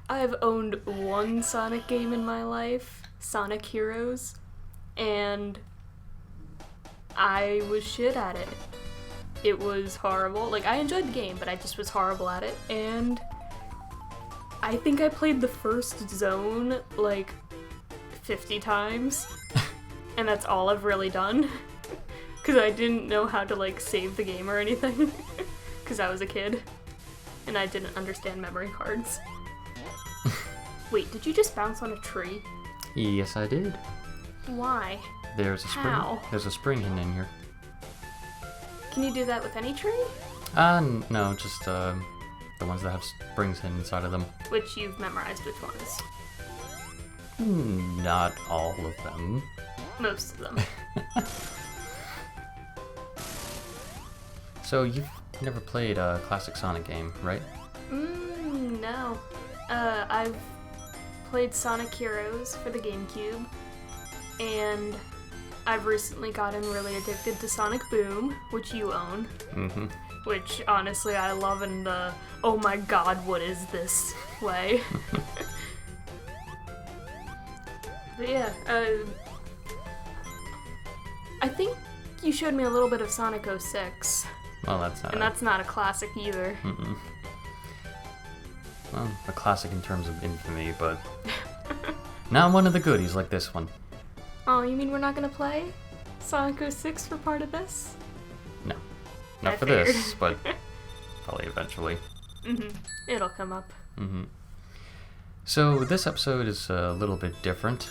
I've owned one Sonic game in my life, Sonic Heroes, and I was shit at it. It was horrible. Like, I enjoyed the game, but I just was horrible at it, and I think I played the first zone, like, 50 times, and that's all I've really done, because I didn't know how to, like, save the game or anything, because I was a kid, and I didn't understand memory cards. Wait, did you just bounce on a tree? Yes, I did. Why? There's a spring. How? There's a spring hidden in here. Can you do that with any tree? No, just the ones that have springs hidden inside of them. Which you've memorized which ones? Not all of them. Most of them. So you've never played a classic Sonic game, right? No. I've played Sonic Heroes for the GameCube, and I've recently gotten really addicted to Sonic Boom, which you own. Mm-hmm. Which, honestly, I love in the, oh my god, what is this way. But yeah, I think you showed me a little bit of Sonic 06. Well, that's not. And that's not a classic either. Mm-mm. Well, a classic in terms of infamy, but not one of the goodies like this one. Oh, you mean we're not gonna play Sonic 06 for part of this? No. Not I for figured. this, but probably eventually. Mm-hmm. It'll come up. Mm-hmm. So this episode is a little bit different.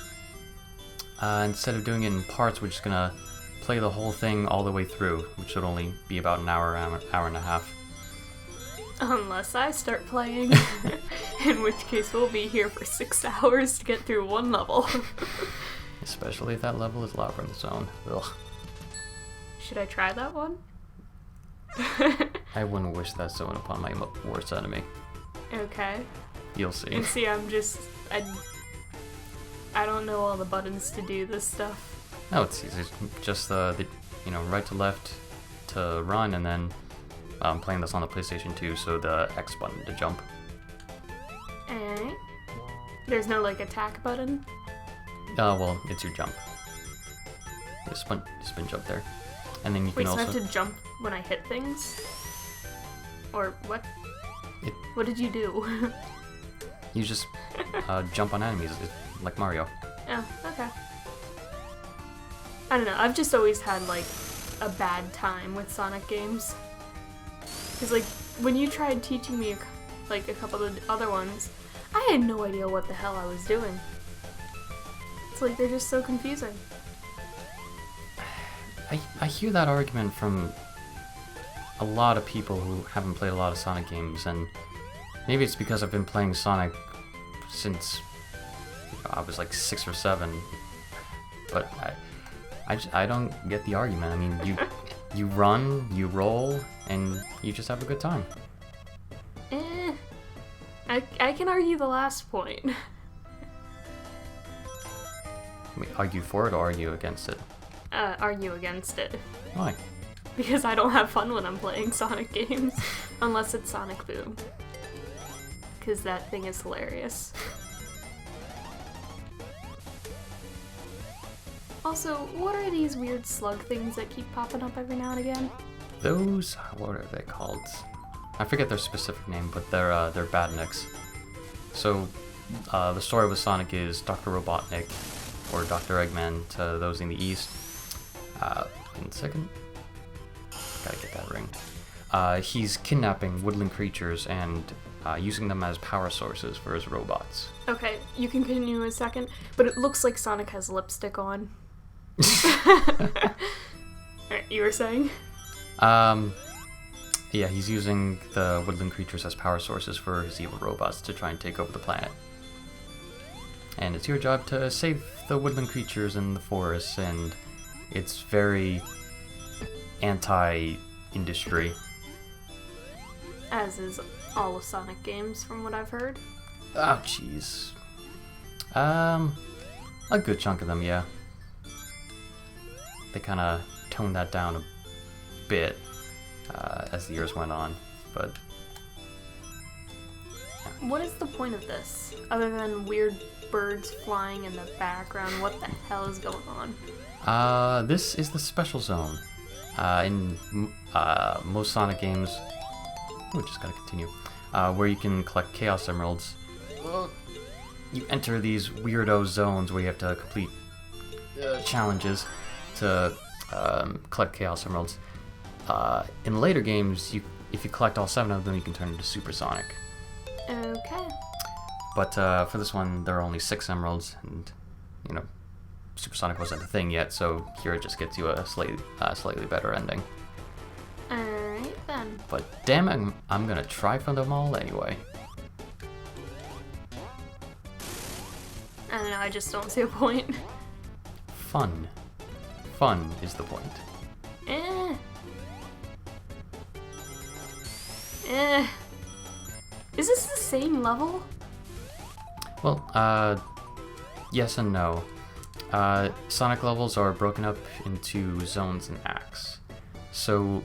Instead of doing it in parts, we're just gonna play the whole thing all the way through, which should only be about an hour and a half. Unless I start playing, in which case we'll be here for 6 hours to get through one level. Especially if that level is Labyrinth Zone. Ugh. Should I try that one? I wouldn't wish that zone upon my worst enemy. Okay. You'll see. And see, I don't know all the buttons to do this stuff. No, it's easy. Just the right to left to run, and then I'm playing this on the PlayStation 2, so the X button to jump. Alright. There's no, like, attack button? Well, it's your jump. You spin jump there. And then you can also... Wait, so I have to jump when I hit things? Or what? What did you do? You just jump on enemies, like Mario. Oh, okay. I don't know, I've just always had, like, a bad time with Sonic games. Because, like, when you tried teaching me, like, a couple of the other ones, I had no idea what the hell I was doing. It's like, they're just so confusing. I hear that argument from a lot of people who haven't played a lot of Sonic games, and maybe it's because I've been playing Sonic since I was like 6 or 7, but I don't get the argument. I mean, you run, you roll, and you just have a good time. I can argue the last point. Wait, argue for it or argue against it? Argue against it. Why? Because I don't have fun when I'm playing Sonic games, unless it's Sonic Boom. Because that thing is hilarious. Also, what are these weird slug things that keep popping up every now and again? Those, what are they called? I forget their specific name, but they're badniks. So, the story with Sonic is Dr. Robotnik, or Dr. Eggman to those in the East. In a second. Gotta get that ring. He's kidnapping woodland creatures and using them as power sources for his robots. Okay, you can continue in a second, but it looks like Sonic has lipstick on. Alright, you were saying? Yeah, he's using the woodland creatures as power sources for his evil robots to try and take over the planet. And it's your job to save the woodland creatures in the forests, and it's very anti-industry. As is all of Sonic games, from what I've heard. Oh, jeez. A good chunk of them, yeah. They kind of toned that down a bit as the years went on, but What is the point of this? Other than weird birds flying in the background, what the hell is going on? This is the special zone. In most Sonic games, we just gotta continue, where you can collect Chaos Emeralds. You enter these weirdo zones where you have to complete challenges to collect Chaos Emeralds. In later games, if you collect all 7 of them, you can turn into Super Sonic. Okay. But for this one, there are only 6 emeralds, and you know, Super Sonic wasn't a thing yet, so here it just gets you a slightly better ending. Alright then. But damn it, I'm gonna try for them all anyway. I don't know, I just don't see a point. Fun. Fun is the point. Is this the same level? Well, yes and no. Sonic levels are broken up into zones and acts. So,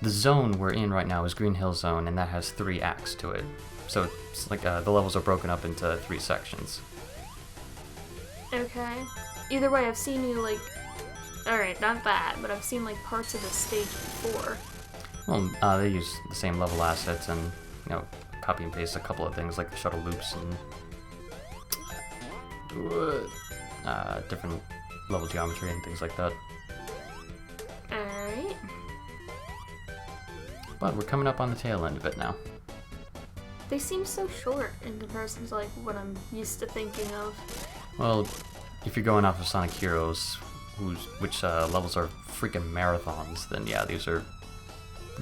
the zone we're in right now is Green Hill Zone, and that has 3 acts to it. So, it's like the levels are broken up into 3 sections. Okay. Either way, I've seen you, like... Alright, not that, but I've seen, like, parts of the stage before. Well, they use the same level assets and, you know, copy and paste a couple of things like the shuttle loops and different level geometry and things like that. Alright. But we're coming up on the tail end of it now. They seem so short in comparison to, like, what I'm used to thinking of. Well, if you're going off of Sonic Heroes, which levels are freaking marathons, then yeah, these are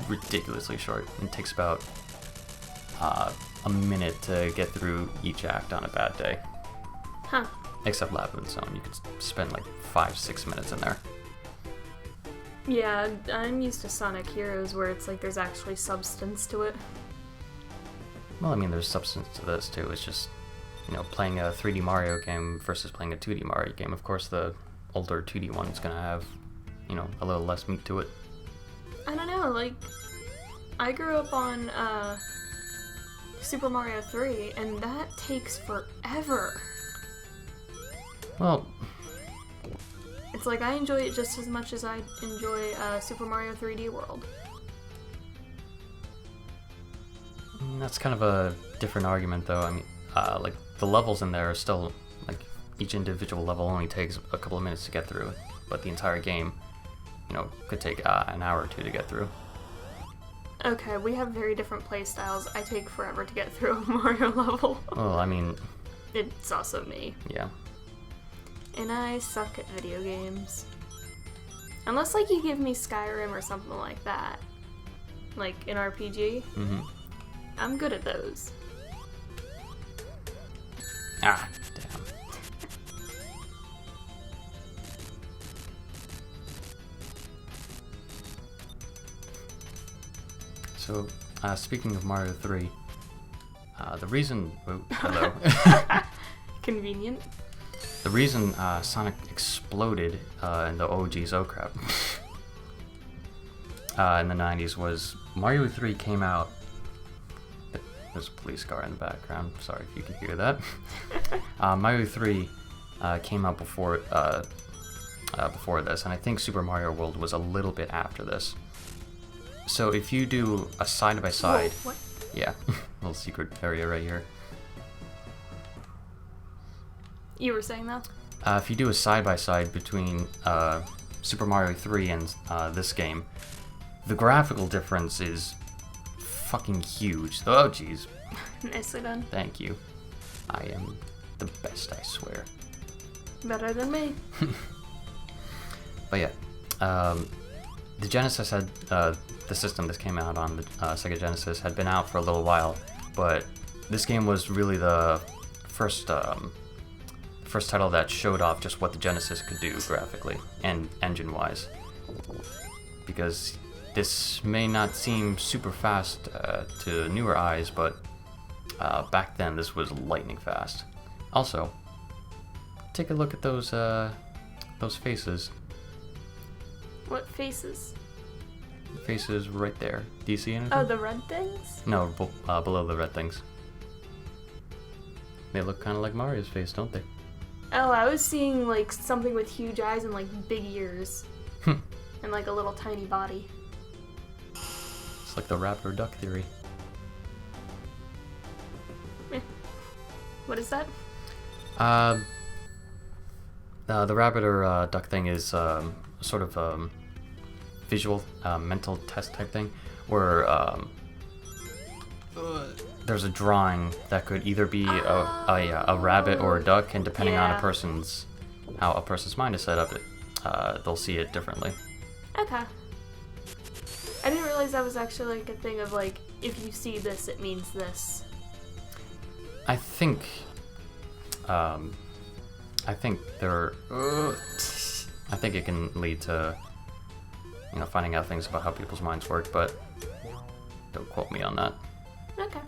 ridiculously short. It takes about a minute to get through each act on a bad day. Huh. Except Labyrinth Zone, you could spend like 5-6 minutes in there. Yeah, I'm used to Sonic Heroes where it's like there's actually substance to it. Well, I mean, there's substance to this too. It's just, you know, playing a 3D Mario game versus playing a 2D Mario game. Of course, the older 2D one's gonna have, you know, a little less meat to it. I don't know, like, I grew up on Super Mario 3, and that takes forever. Well, it's like I enjoy it just as much as I enjoy Super Mario 3D World. That's kind of a different argument, though. I mean, like, the levels in there are still, like, each individual level only takes a couple of minutes to get through, but the entire game, you know, could take an hour or 2 to get through. Okay, we have very different play styles. I take forever to get through a Mario level. Well, I mean... It's also me. Yeah. And I suck at video games. Unless, like, you give me Skyrim or something like that. Like, an RPG. Mm-hmm. I'm good at those. Ah, damn. So, speaking of Mario 3, the reason... Oh, hello. Convenient. The reason Sonic exploded in the OG's Oh Crap in the 90s was Mario 3 came out... There's a police car in the background, sorry if you can hear that. Mario 3 came out before this, and I think Super Mario World was a little bit after this. So if you do a side-by-side... Whoa, what? Yeah, little secret area right here. You were saying that? If you do a side-by-side between Super Mario 3 and this game, the graphical difference is fucking huge. Oh, jeez. Nicely done. Thank you. I am the best, I swear. Better than me. But yeah, the Genesis had, the system this came out on, the Sega Genesis, had been out for a little while, but this game was really the first title that showed off just what the Genesis could do graphically and engine-wise. Because this may not seem super fast to newer eyes, but back then this was lightning fast. Also, take a look at those faces. What faces? Faces right there. Do you see anything? Oh, the red things? No, below the red things. They look kind of like Mario's face, don't they? Oh, I was seeing like something with huge eyes and like big ears. And like a little tiny body. It's like the rabbit or duck theory. What is that? The rabbit or duck thing is sort of visual mental test type thing where there's a drawing that could either be a rabbit or a duck, and depending on how a person's mind is set up, they'll see it differently. Okay. I didn't realize that was actually like a thing of like, if you see this, it means this. I think there. I think it can lead to, finding out things about how people's minds work, but don't quote me on that. Okay.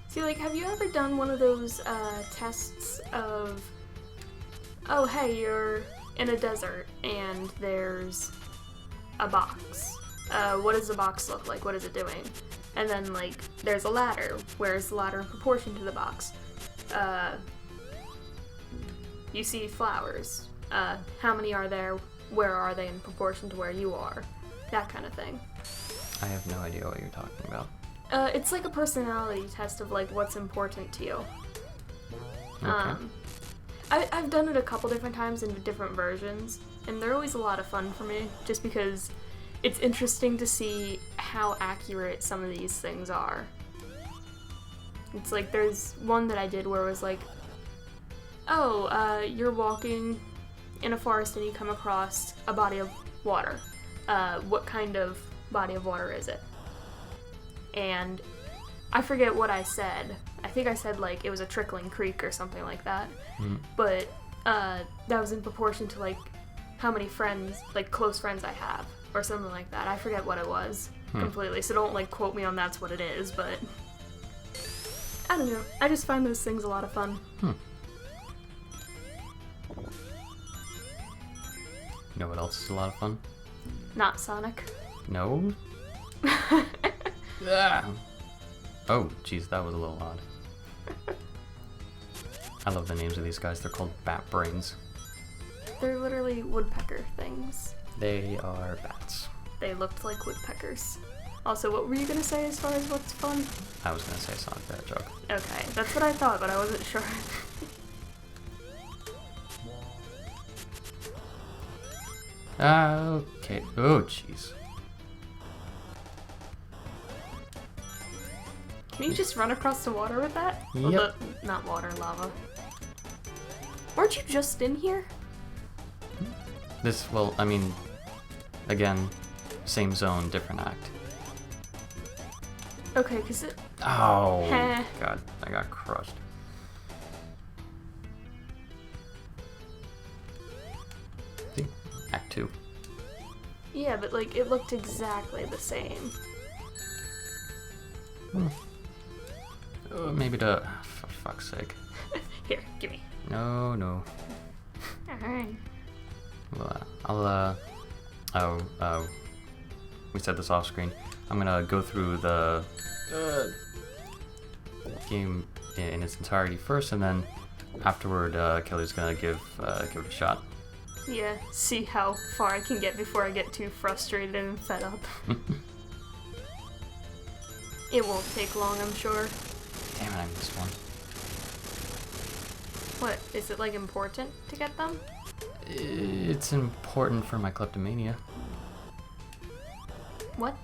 See, like, have you ever done one of those tests of, oh, hey, you're in a desert and there's a box. What does the box look like? What is it doing? And then, like, there's a ladder. Where is the ladder in proportion to the box? You see flowers. How many are there? Where are they in proportion to where you are? That kind of thing. I have no idea what you're talking about. It's like a personality test of, like, what's important to you. Okay. I've done it a couple different times in different versions, and they're always a lot of fun for me, just because it's interesting to see how accurate some of these things are. It's like, there's one that I did where it was like, you're walking in a forest and you come across a body of water. What kind of body of water is it? And I forget what I said. I think I said, like, it was a trickling creek or something like that. But that was in proportion to, like, how many friends, like, close friends I have, or something like that. I forget what it was completely, so don't, like, quote me on that's what it is, but I don't know. I just find those things a lot of fun. You know what else is a lot of fun? Not Sonic. No? Oh, jeez, that was a little odd. I love the names of these guys. They're called bat brains. They're literally woodpecker things. They are bats. They looked like woodpeckers. Also, what were you gonna say as far as what's fun? I was gonna say Sonic the Hedgehog. Okay, that's what I thought, but I wasn't sure. Okay. Oh, jeez. Can you just run across the water with that? Yep. Well, not water, lava. Weren't you just in here? Well, I mean, again, same zone, different act. Okay, because it... Oh, Heh. God, I got crushed. See? Act 2. Yeah, but, like, it looked exactly the same. Maybe for fuck's sake. Here, gimme. No. Alright. Well, we said this off screen. I'm gonna go through the game in its entirety first, and then afterward, Kelly's gonna give it a shot. Yeah, see how far I can get before I get too frustrated and fed up. It won't take long, I'm sure. Damn it, I missed one. What, is it, like, important to get them? It's important for my kleptomania. What?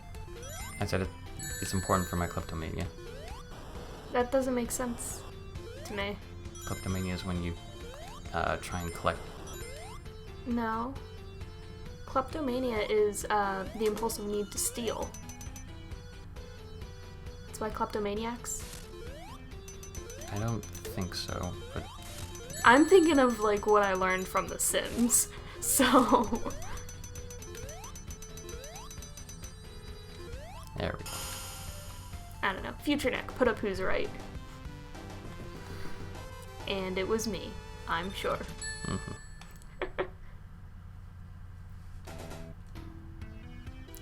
I said it's important for my kleptomania. That doesn't make sense to me. Kleptomania is when you try and collect. No. Kleptomania is the impulsive need to steal. That's why kleptomaniacs? I don't think so, but I'm thinking of, like, what I learned from The Sims, so... there we go. I don't know. Future Nick, put up who's right. And it was me, I'm sure.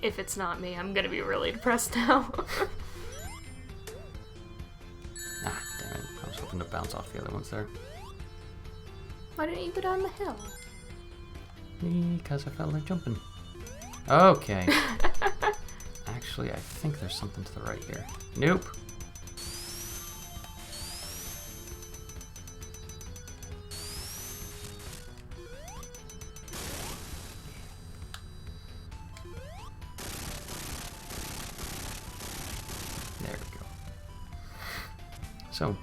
If it's not me, I'm gonna be really depressed now. Ah, damn it. I was hoping to bounce off the other ones there. Why didn't you go down the hill? Because I felt like jumping. Okay. Actually, I think there's something to the right here. Nope. There we go. So,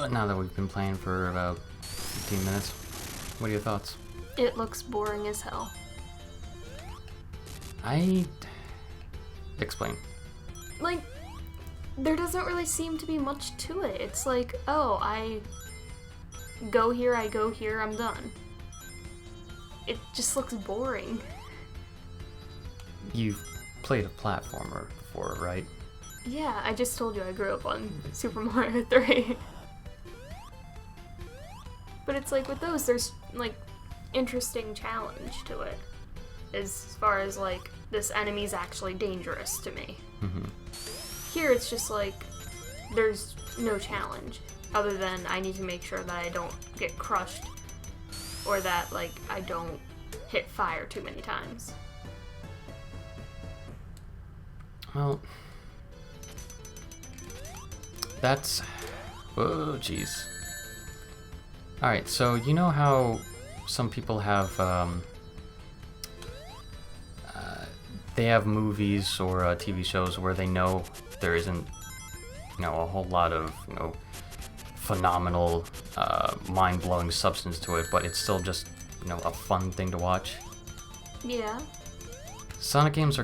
now that we've been playing for about 15 minutes, what are your thoughts? It looks boring as hell. Explain. Like, there doesn't really seem to be much to it. It's like, oh, I go here, I'm done. It just looks boring. You've played a platformer before, right? Yeah, I just told you I grew up on Super Mario 3. But it's like with those, there's like interesting challenge to it. As far as like, this enemy's actually dangerous to me. Mm-hmm. Here it's just like, there's no challenge. Other than I need to make sure that I don't get crushed. Or that like, I don't hit fire too many times. Well, that's... Oh, jeez. Alright, so you know how some people have, they have movies or TV shows where they know there isn't, a whole lot of, phenomenal, mind-blowing substance to it, but it's still just, a fun thing to watch? Yeah. Sonic games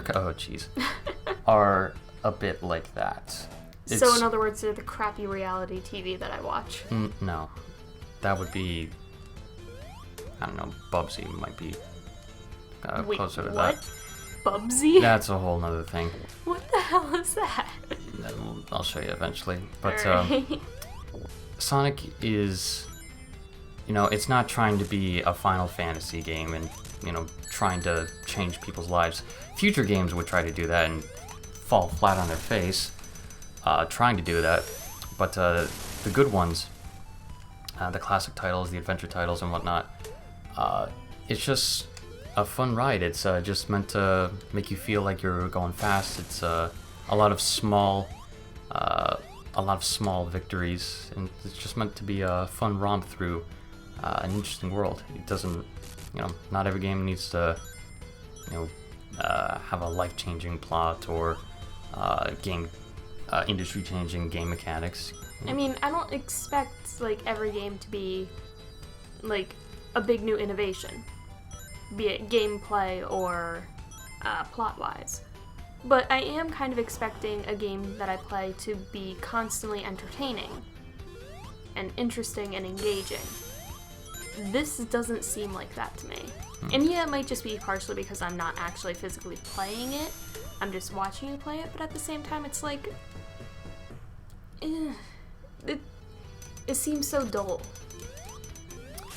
are a bit like that. So in other words, they're the crappy reality TV that I watch. No. That would be, I don't know, Bubsy might be Wait, closer to what? that. Bubsy? That's a whole nother thing. What the hell is that? I'll show you eventually. But Alright. Sonic is, it's not trying to be a Final Fantasy game and, trying to change people's lives. Future games would try to do that and fall flat on their face, trying to do that. But the good ones, the classic titles, the adventure titles and whatnot, it's just a fun ride. It's just meant to make you feel like you're going fast. It's a lot of small victories, and it's just meant to be a fun romp through an interesting world. It doesn't, not every game needs to, have a life-changing plot or industry-changing game mechanics. I mean, I don't expect, like, every game to be, like, a big new innovation. Be it gameplay or plot-wise. But I am kind of expecting a game that I play to be constantly entertaining and interesting and engaging. This doesn't seem like that to me. And yeah, it might just be partially because I'm not actually physically playing it. I'm just watching you play it, but at the same time, it's like... it seems so dull.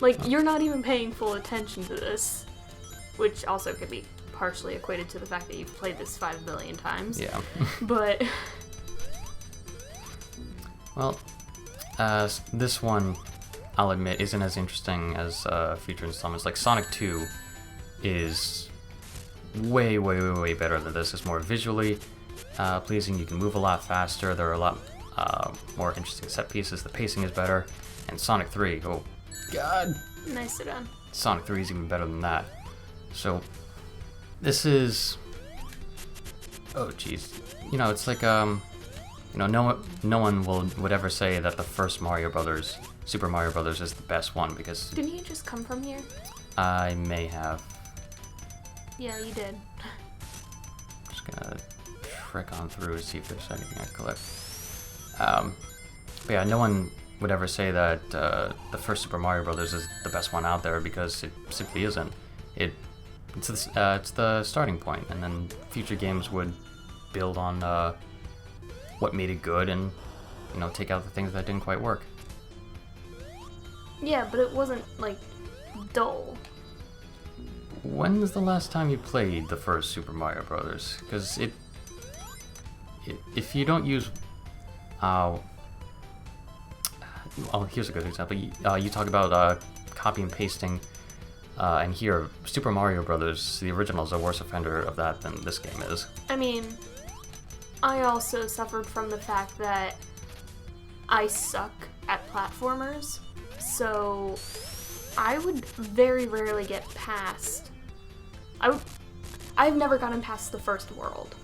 Like, you're not even paying full attention to this. Which also could be partially equated to the fact that you've played this 5 billion times. Yeah. But... Well, this one, I'll admit, isn't as interesting as future installments. Like, Sonic 2 is way, way, way, way better than this. It's more visually pleasing. You can move a lot faster. There are a lot more interesting set pieces. The pacing is better. And Sonic 3, oh, God. Nice to done. Sonic 3 is even better than that. So, this is... Oh, jeez. It's like, no one would ever say that the first Mario Brothers, Super Mario Brothers, is the best one, because... Didn't you just come from here? I may have. Yeah, you did. Just gonna trek on through to see if there's anything I collect. But yeah, no one would ever say that the first Super Mario Brothers is the best one out there, because it simply isn't. It's the starting point, and then future games would build on what made it good and, take out the things that didn't quite work. Yeah, but it wasn't, like, dull. When's the last time you played the first Super Mario Brothers? Because if you don't use, oh, here's a good example. You talk about copy and pasting, and here Super Mario Brothers, the original, is a worse offender of that than this game is. I mean, I also suffered from the fact that I suck at platformers, so I would very rarely get past. I've never gotten past the first world.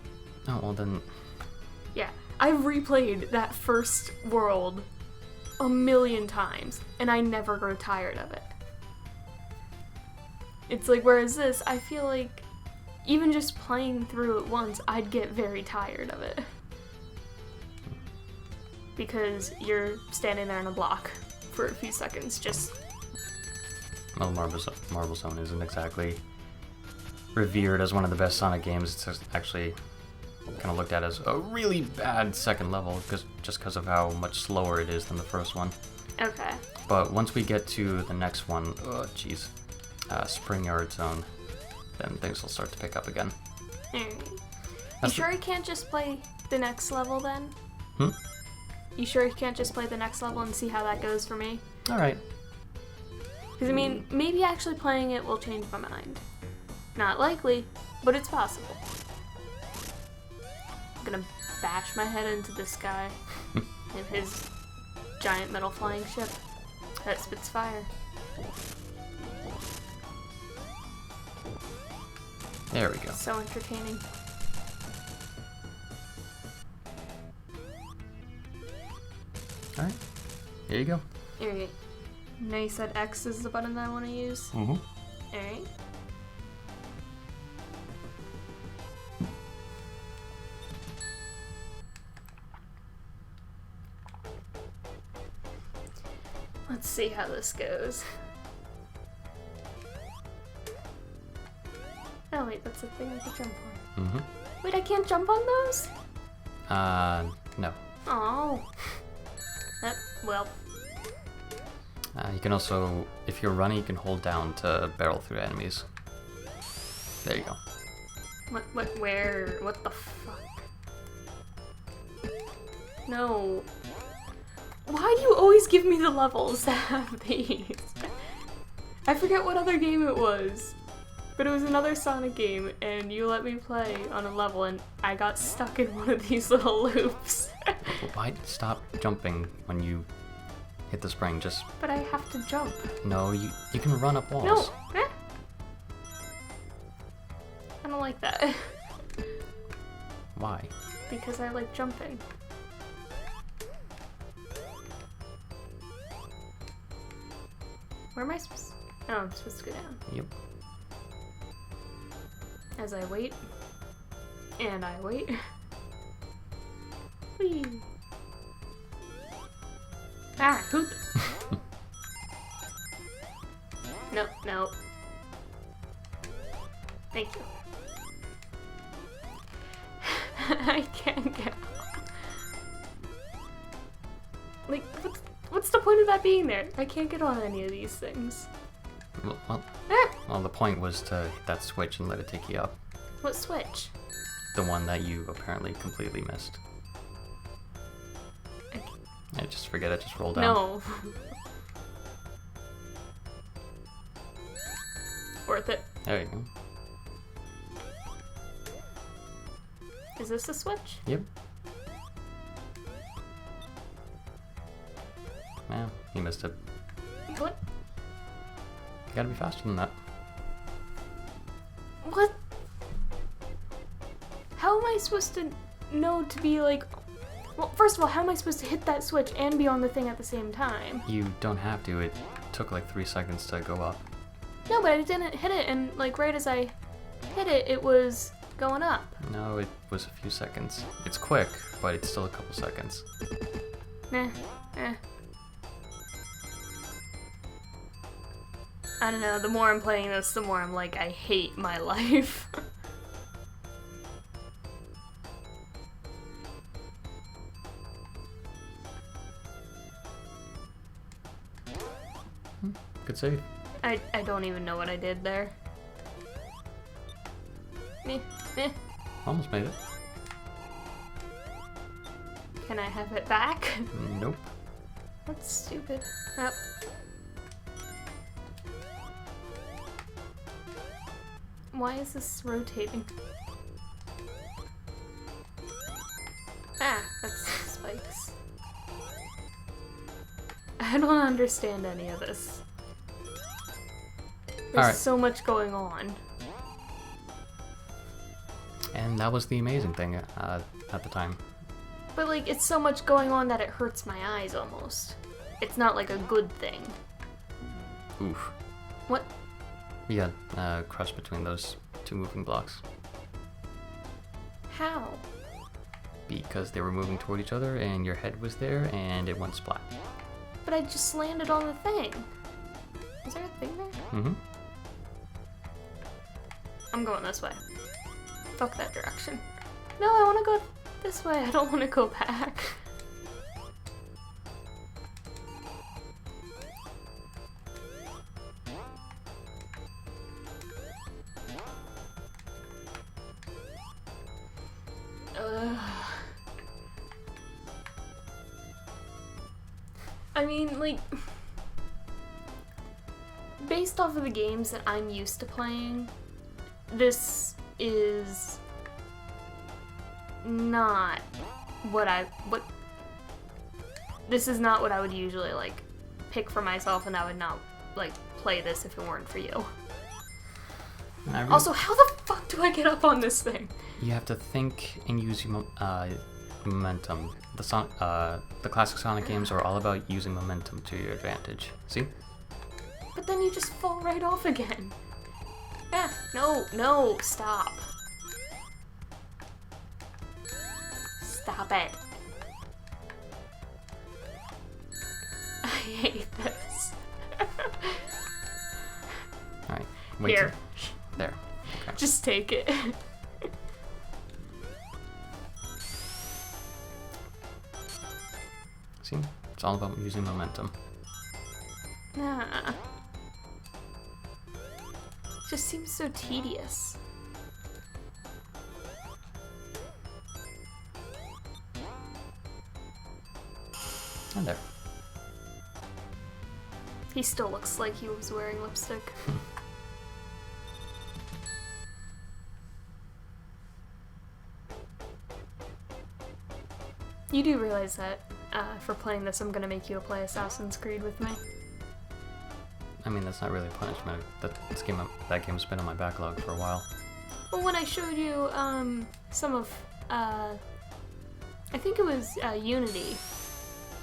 Oh, well then. Yeah, I've replayed that first world a million times, and I never grow tired of it. It's like, whereas this, I feel like even just playing through it once, I'd get very tired of it. Because you're standing there in a block for a few seconds, just... Well, Marble Zone isn't exactly revered as one of the best Sonic games. It's just actually kind of looked at as a really bad second level, just because of how much slower it is than the first one. Okay. But once we get to the next one, Spring Yard Zone, then things will start to pick up again. Alright. You sure you can't just play the next level then? You sure you can't just play the next level and see how that goes for me? Alright. Because, I mean, maybe actually playing it will change my mind. Not likely, but it's possible. I'm gonna bash my head into this guy in his giant metal flying ship that spits fire. There we go. So entertaining. Alright. Here you go. Alright. Now you said X is the button that I want to use? Mm-hmm. Alright. Let's see how this goes. Oh wait, that's the thing I can jump on. Mm-hmm. Wait, I can't jump on those? No. Oh. Well. You can also, if you're running, you can hold down to barrel through enemies. There you go. Where? What the fuck? No. Why do you always give me the levels that have these? I forget what other game it was. But it was another Sonic game, and you let me play on a level, and I got stuck in one of these little loops. Why stop jumping when you hit the spring? Just... But I have to jump. No, you can run up walls. No! I don't like that. Why? Because I like jumping. Where am I supposed to... Oh, I'm supposed to go down. Yep. As I wait. And I wait. Whee! Ah, who? Nope, nope. Thank you. I can't get. Like, what's the point of that being there? I can't get on any of these things. Well, the point was to hit that switch and let it take you up. What switch? The one that you apparently completely missed. Yeah, just forget it, just roll down. No. Worth it. There you go. Is this a switch? Yep. Yeah, you missed it. What? You gotta be faster than that. What? How am I supposed to know to be like... Well, first of all, how am I supposed to hit that switch and be on the thing at the same time? You don't have to. It took like 3 seconds to go up. No, but I didn't hit it, and like right as I hit it, it was going up. No, it was a few seconds. It's quick, but it's still a couple seconds. Nah, I don't know, the more I'm playing this, the more I'm like, I hate my life. Good save. I don't even know what I did there. Meh, meh. Almost made it. Can I have it back? Nope. That's stupid. Oh. Why is this rotating? Ah, that's spikes. I don't understand any of this. There's Alright. so much going on. And that was the amazing thing at the time. But like, it's so much going on that it hurts my eyes almost. It's not like a good thing. Oof. What? You got crushed between those two moving blocks. How? Because they were moving toward each other and your head was there and it went splat. But I just landed on the thing. Is there a thing there? Mm-hmm. I'm going this way. Fuck that direction. No, I want to go this way. I don't want to go back. Ugh. I mean, like, based off of the games that I'm used to playing, this is not this is not what I would usually, like, pick for myself, and I would not, like, play this if it weren't for you. Also, how the fuck do I get up on this thing? You have to think and use your momentum. The classic Sonic games are all about using momentum to your advantage. See? But then you just fall right off again. Ah, no, stop. Stop it. I hate this. Alright, wait. Here. There. Okay. Just take it. See? It's all about using momentum. Nah. Just seems so tedious. And there. He still looks like he was wearing lipstick. You do realize that for playing this, I'm gonna make you play Assassin's Creed with me. I mean, that's not really a punishment. That game's been on my backlog for a while. Well, when I showed you some of, I think it was Unity.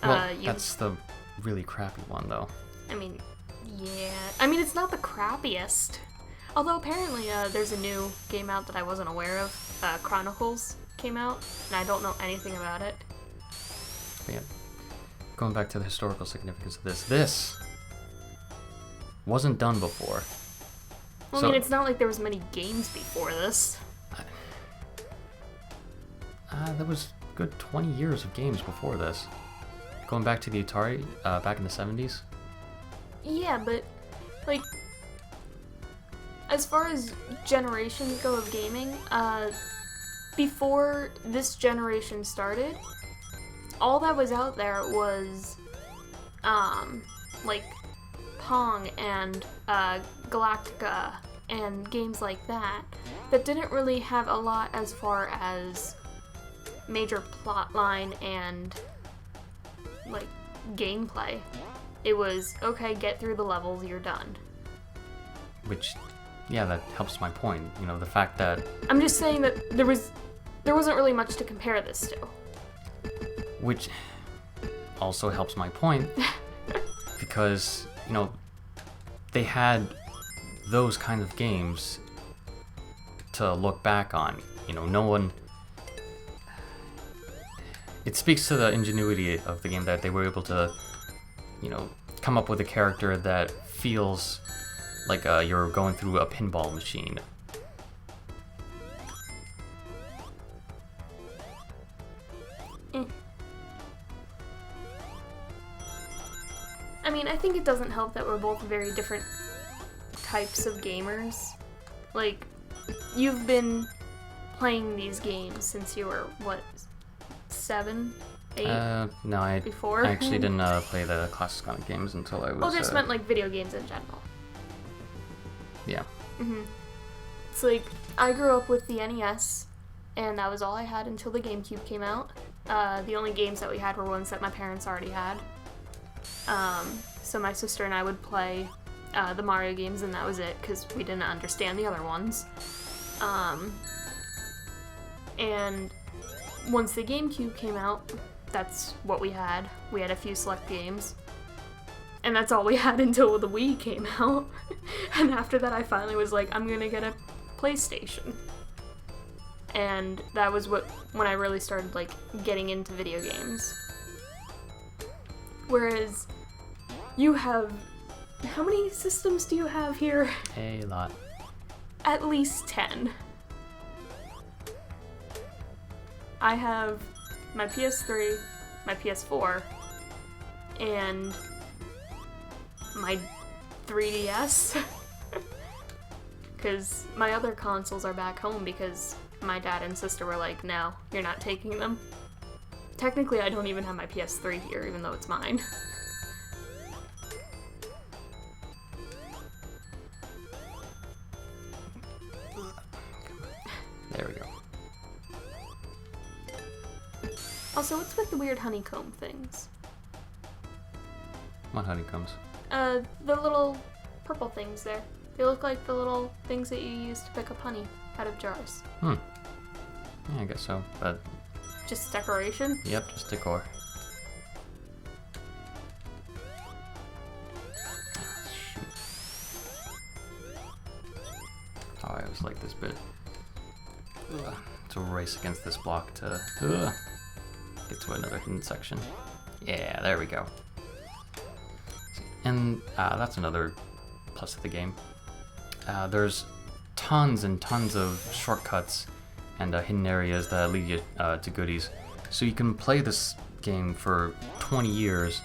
Well, that's the really crappy one, though. I mean, yeah. I mean, it's not the crappiest. Although apparently there's a new game out that I wasn't aware of. Chronicles came out, and I don't know anything about it. But yeah, going back to the historical significance of this wasn't done before. Well, So- I mean, it's not like there was many games before this. There was a good 20 years of games before this. Going back to the Atari, back in the 70s. Yeah, but, like, as far as generations go of gaming, before this generation started, all that was out there was, like, Pong and Galactica and games like that didn't really have a lot as far as major plot line and, like, gameplay. It was, okay, get through the levels, you're done. Which, yeah, that helps my point. You know, the fact that... I'm just saying that there wasn't really much to compare this to. Which also helps my point. Because, you know, they had those kind of games to look back on. You know, no one... It speaks to the ingenuity of the game that they were able to, you know, come up with a character that feels like you're going through a pinball machine. I mean, I think it doesn't help that we're both very different types of gamers. Like, you've been playing these games since you were, what, 7, 8? No, I Before? actually didn't play the classic Sonic games until I was... Oh, just meant, like, video games in general. Yeah. It's like, I grew up with the NES, and that was all I had until the GameCube came out. The only games that we had were ones that my parents already had. So my sister and I would play the Mario games, and that was it, because we didn't understand the other ones. And once the GameCube came out, that's what we had. We had a few select games. And that's all we had until the Wii came out. And after that, I finally was like, I'm gonna get a PlayStation. And that was when I really started, like, getting into video games. Whereas, you have... How many systems do you have here? A lot. At least 10. I have my PS3, my PS4, and my 3DS. Because my other consoles are back home because my dad and sister were like, no, you're not taking them. Technically, I don't even have my PS3 here, even though it's mine. There we go. Also, what's with the weird honeycomb things? What honeycombs? The little purple things there. They look like the little things that you use to pick up honey out of jars. Yeah, I guess so, but... Just decoration? Yep, just decor. Shoot. Oh, I always like this bit. Ugh. To race against this block to get to another hidden section. Yeah, there we go. And that's another plus of the game. There's tons and tons of shortcuts and hidden areas that lead you to goodies. So you can play this game for 20 years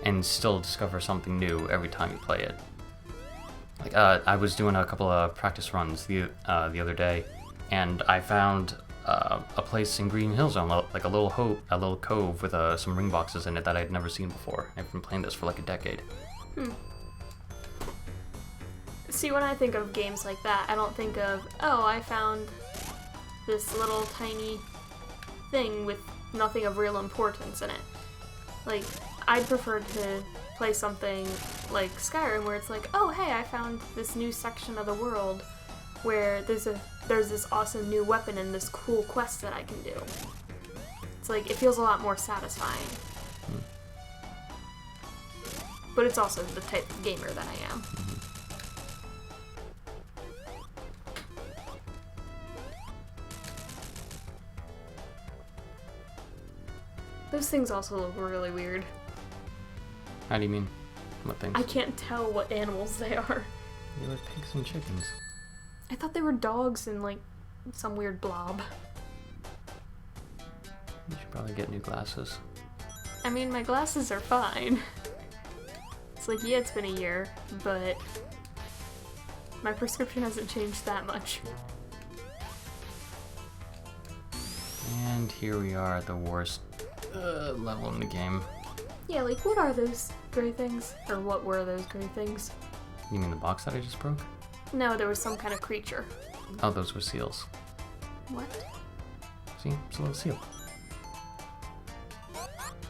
and still discover something new every time you play it. Like I was doing a couple of practice runs the other day, and I found a place in Green Hills on like a little cove with some ring boxes in it that I'd never seen before. I've been playing this for like a decade. See, when I think of games like that, I don't think of, oh, I found this little tiny thing with nothing of real importance in it. Like, I'd prefer to play something like Skyrim where it's like, oh, hey, I found this new section of the world where there's this awesome new weapon and this cool quest that I can do. It's like, it feels a lot more satisfying. But it's also the type of gamer that I am. Those things also look really weird. How do you mean? What things? I can't tell what animals they are. They look pigs and chickens. I thought they were dogs and, like, some weird blob. You should probably get new glasses. I mean, my glasses are fine. It's like, yeah, it's been a year, but my prescription hasn't changed that much. And here we are at the worst level in the game. Yeah, like, what are those gray things? Or what were those gray things? You mean the box that I just broke? No, there was some kind of creature. Oh, those were seals. What? See? It's a little seal.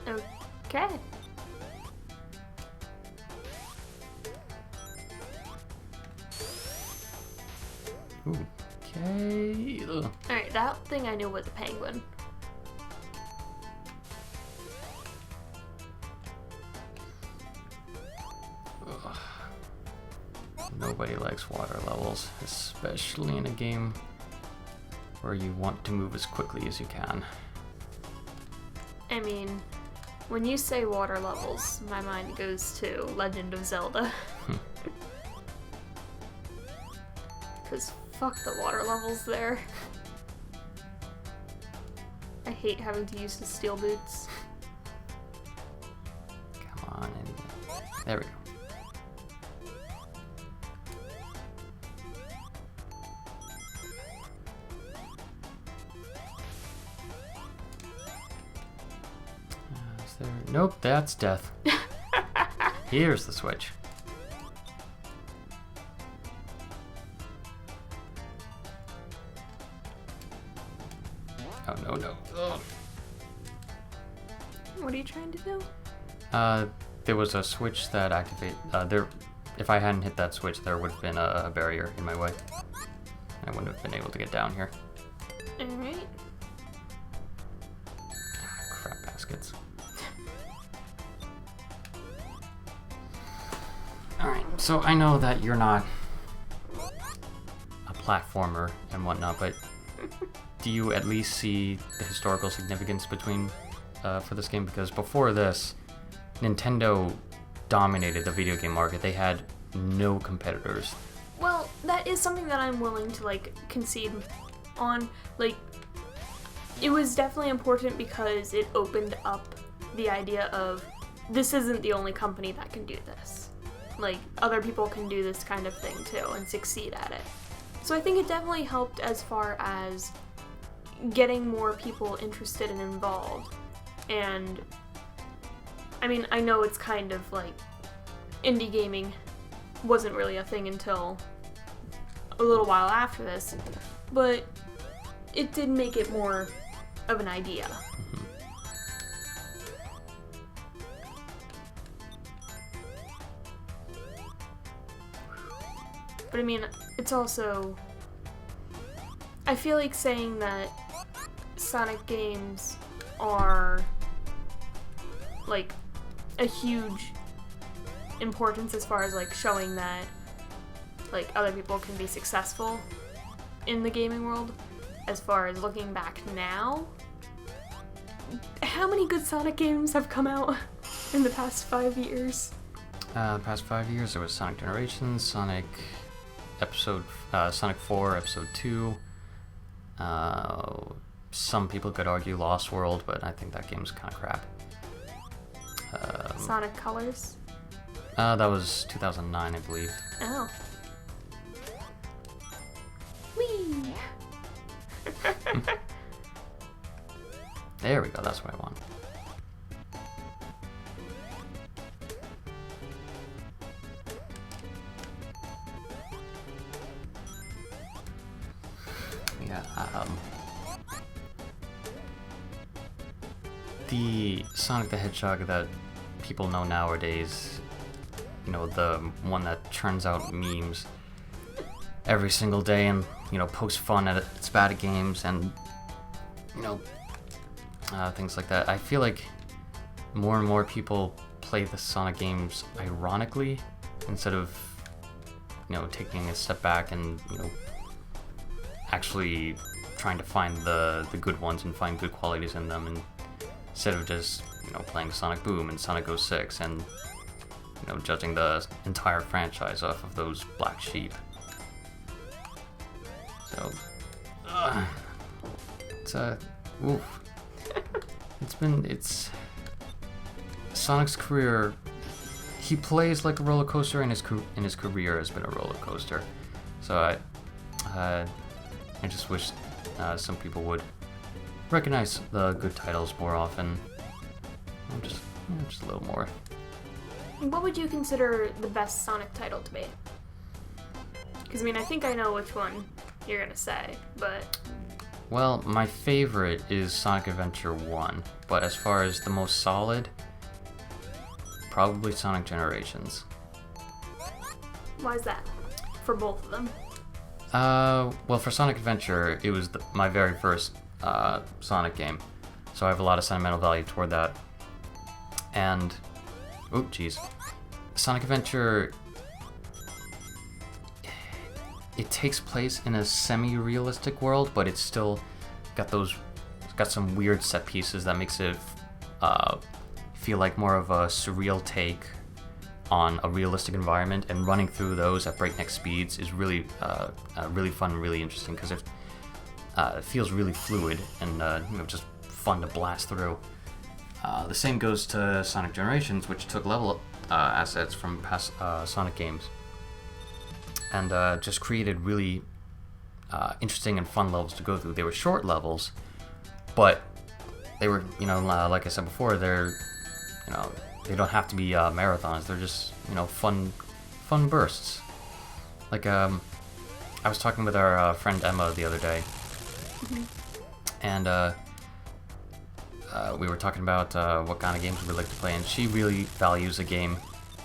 Okay. Ooh. Okay. Ugh. Alright, that thing I knew was a penguin. Ugh. Nobody likes water levels, especially in a game where you want to move as quickly as you can. I mean, when you say water levels, my mind goes to Legend of Zelda. Because fuck the water levels there. I hate having to use the steel boots. Come on in. There we go. there... Nope, that's death. Here's the switch. Oh, no. Ugh. What are you trying to do? There was a switch that activated... if I hadn't hit that switch, there would have been a barrier in my way. I wouldn't have been able to get down here. Alright. Crap baskets. Alright, so I know that you're not a platformer and whatnot, but do you at least see the historical significance between for this game? Because before this, Nintendo dominated the video game market. They had no competitors. Well, that is something that I'm willing to, like, concede on. Like, it was definitely important because it opened up the idea of this isn't the only company that can do this. Like, other people can do this kind of thing too and succeed at it. So I think it definitely helped as far as getting more people interested and involved. And I mean, I know it's kind of like indie gaming wasn't really a thing until a little while after this, but it did make it more of an idea. But I mean, it's also... I feel like saying that Sonic games are like a huge importance as far as like showing that like other people can be successful in the gaming world. As far as looking back now, how many good Sonic games have come out in the past 5 years? The past 5 years, there was Sonic Generations, Sonic 4, Episode 2. Some people could argue Lost World, but I think that game's kind of crap. Sonic Colors? That was 2009, I believe. Oh. Whee! There we go, that's what I want. Yeah, the Sonic the Hedgehog that people know nowadays, you know, the one that churns out memes every single day and, you know, pokes fun at its bad games and, you know, things like that. I feel like more and more people play the Sonic games ironically instead of, you know, taking a step back and, you know, actually trying to find the good ones and find good qualities in them, and instead of just, you know, playing Sonic Boom and Sonic 06 and, you know, judging the entire franchise off of those black sheep. So, oof. It's Sonic's career. He plays like a roller coaster, and his career has been a roller coaster. So I just wish some people would recognize the good titles more often. Just a little more. What would you consider the best Sonic title to be? Because, I mean, I think I know which one you're gonna say, but... Well, my favorite is Sonic Adventure 1, but as far as the most solid, probably Sonic Generations. Why is that? For both of them? Well, for Sonic Adventure, it was my very first Sonic game, so I have a lot of sentimental value toward that. And, oh geez, Sonic Adventure, it takes place in a semi-realistic world, but it's still got some weird set pieces that makes it feel like more of a surreal take on a realistic environment, and running through those at breakneck speeds is really really fun and really interesting because it feels really fluid and you know, just fun to blast through. The same goes to Sonic Generations, which took level assets from past Sonic games and just created really interesting and fun levels to go through. They were short levels, but they were, you know, like I said before, they're they don't have to be marathons. They're just fun bursts. Like I was talking with our friend Emma the other day, and we were talking about what kind of games we like to play, and she really values a game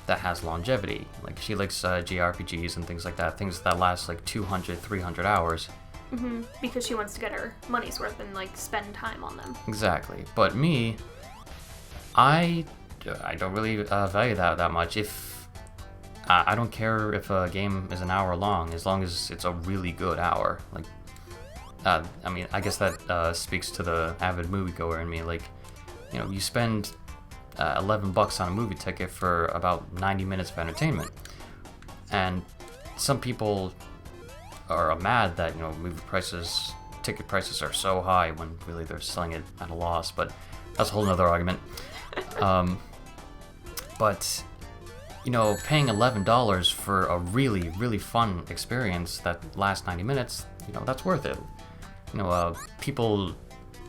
that has longevity. Like she likes JRPGs and things like that, things that last like 200, 300 hours. Because she wants to get her money's worth and like spend time on them. Exactly. But me, I don't really value that much. If I don't care if a game is an hour long, as long as it's a really good hour. Like, I mean, I guess that speaks to the avid moviegoer in me. Like, you spend $11 on a movie ticket for about 90 minutes of entertainment, and some people are mad that ticket prices are so high when really they're selling it at a loss. But that's a whole nother argument. But paying $11 for a really, really fun experience that lasts 90 minutes, that's worth it. People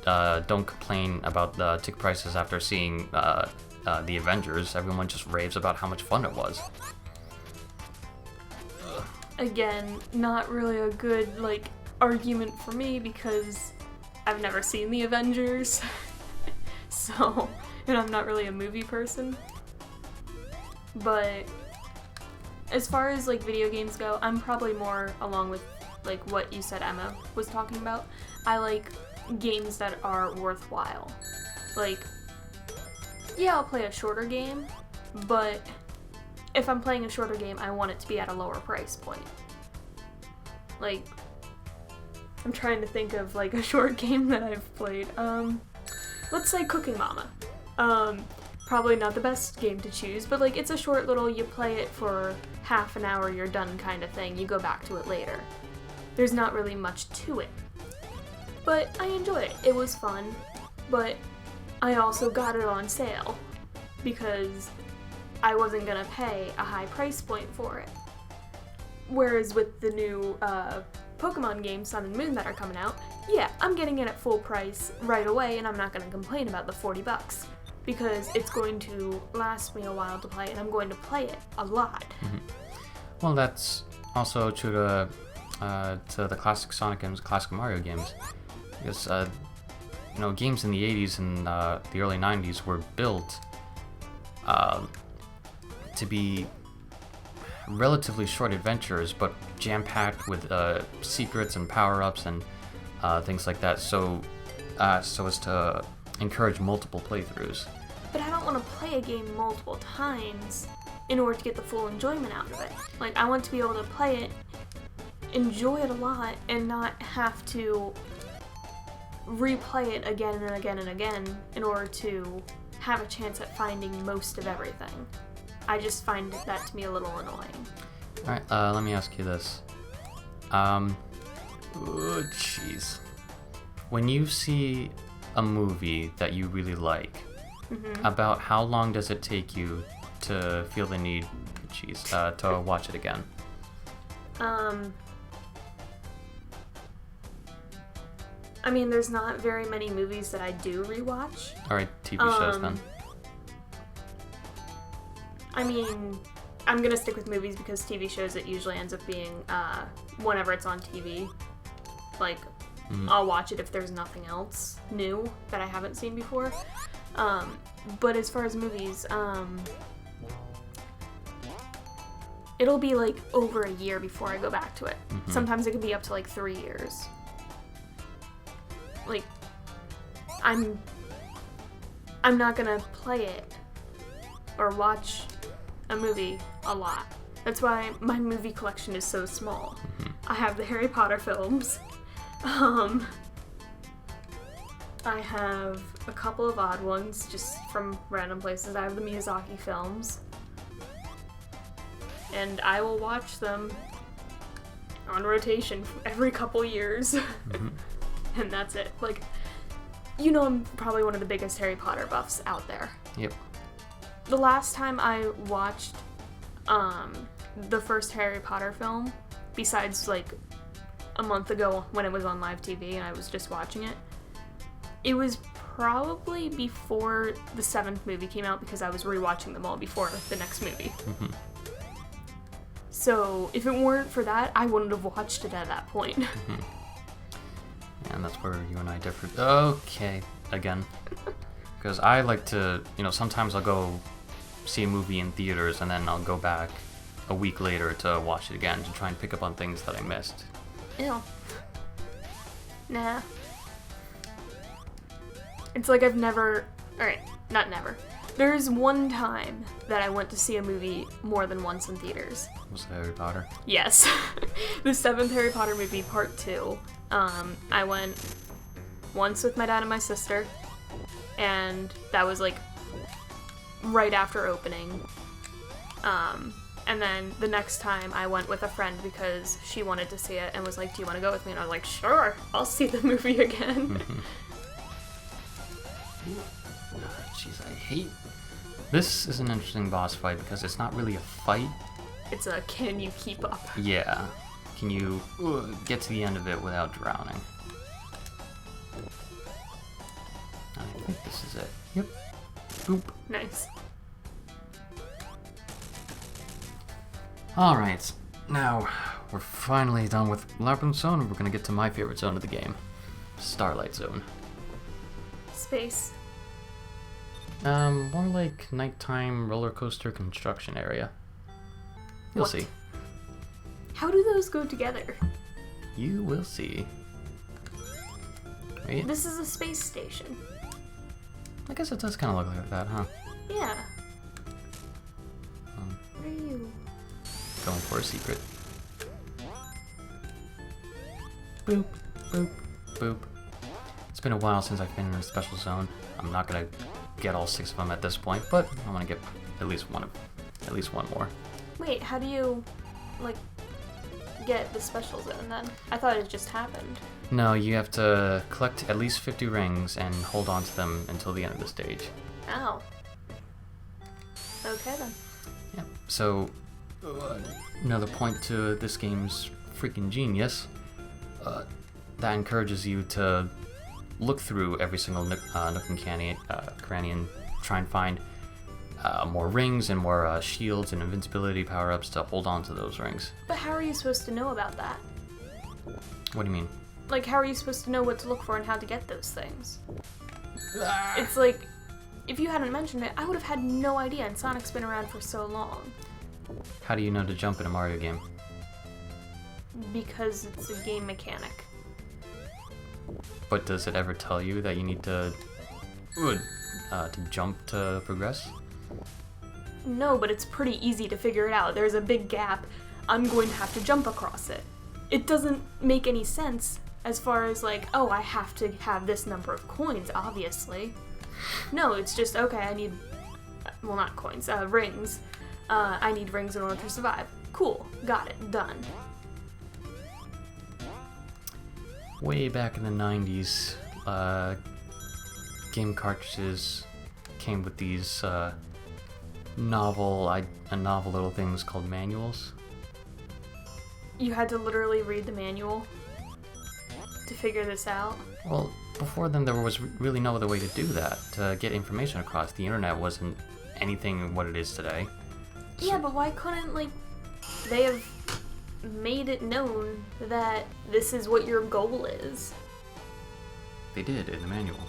don't complain about the ticket prices after seeing the Avengers. Everyone just raves about how much fun it was. Again, not really a good argument for me because I've never seen the Avengers. So, I'm not really a movie person. But as far as video games go, I'm probably more along with what you said Emma was talking about. I like games that are worthwhile. Yeah, I'll play a shorter game, but if I'm playing a shorter game, I want it to be at a lower price point. I'm trying to think of a short game that I've played. Let's say Cooking Mama. Probably not the best game to choose, but it's a short little, you play it for half an hour, you're done kind of thing. You go back to it later. There's not really much to it. But I enjoyed it. It was fun, but I also got it on sale because I wasn't gonna pay a high price point for it. Whereas with the new Pokemon games, Sun and Moon, that are coming out, yeah, I'm getting it at full price right away, and I'm not gonna complain about the $40 because it's going to last me a while to play, and I'm going to play it a lot. Well, that's also true to the classic Sonic games, classic Mario games, because games in the 80s and the early 90s were built to be relatively short adventures, but jam-packed with secrets and power-ups and things like that, so as to encourage multiple playthroughs. But I don't want to play a game multiple times in order to get the full enjoyment out of it. I want to be able to play it, enjoy it a lot, and not have to replay it again and again and again in order to have a chance at finding most of everything. I just find that to be a little annoying. Alright, let me ask you this. Jeez. When you see a movie that you really like, about how long does it take you to feel the need, to watch it again? I mean, there's not very many movies that I do rewatch. Alright, TV shows then. I mean, I'm gonna stick with movies because TV shows, it usually ends up being whenever it's on TV. I'll watch it if there's nothing else new that I haven't seen before. But as far as movies, it'll be over a year before I go back to it. Sometimes it can be up to 3 years. I'm not gonna play it or watch a movie a lot. That's why my movie collection is so small. I have the Harry Potter films. I have a couple of odd ones just from random places. I have the Miyazaki films. And I will watch them on rotation every couple years. And that's it. I'm probably one of the biggest Harry Potter buffs out there. Yep. The last time I watched the first Harry Potter film, besides a month ago when it was on live TV and I was just watching it, it was probably before the 7th movie came out because I was rewatching them all before the next movie. Mm-hmm. So if it weren't for that, I wouldn't have watched it at that point. Mm-hmm. And that's where you and I differ. Okay, again. Because I like to, sometimes I'll go see a movie in theaters and then I'll go back a week later to watch it again to try and pick up on things that I missed. Ew. Nah. It's like I've never... Alright, not never. There's one time that I went to see a movie more than once in theaters. Was it Harry Potter? Yes. The 7th Harry Potter movie, part 2. I went once with my dad and my sister, and that was like right after opening. And then the next time I went with a friend because she wanted to see it and was like, do you want to go with me? And I was like, sure, I'll see the movie again. Jeez, I hate... This is an interesting boss fight because it's not really a fight. It's a can you keep up? Yeah. Can you get to the end of it without drowning? I think this is it. Yep. Boop. Nice. Alright, now we're finally done with Labyrinth Zone and we're gonna get to my favorite zone of the game. Starlight Zone. Space. More like nighttime roller coaster construction area. You'll What? see. How do those go together? You will see. Wait, This is a space station. I guess it does kind of look like that, huh? Yeah. Um, What are you? Going for a secret. Boop, boop, boop. It's been a while since I've been in a special zone. I'm not gonna get all 6 of them at this point, but I want to get at least one more. Wait, how do you, like, get the special zone then? I thought it just happened. No, you have to collect at least 50 rings and hold on to them until the end of the stage. Ow. Okay then. Yep. So, another point to this game's freaking genius, that encourages you to look through every single nook and cranny and try and find more rings and more shields and invincibility power-ups to hold on to those rings. But how are you supposed to know about that? What do you mean? Like, how are you supposed to know what to look for and how to get those things? It's like, if you hadn't mentioned it, I would have had no idea, and Sonic's been around for so long. How do you know to jump in a Mario game? Because it's a game mechanic. But does it ever tell you that you need to jump to progress? No, but it's pretty easy to figure it out. There's a big gap. I'm going to have to jump across it. It doesn't make any sense as far as like, oh, I have to have this number of coins, obviously. No, it's just, okay, I need, well, not coins, rings. I need rings in order to survive. Cool, got it, done. Way back in the 90s, game cartridges came with these novel little things called manuals. You had to literally read the manual to figure this out? Well, before then there was really no other way to do that, to get information across. The internet wasn't anything what it is today. Yeah, but why couldn't, like, they have made it known that this is what your goal is? They did in the manual.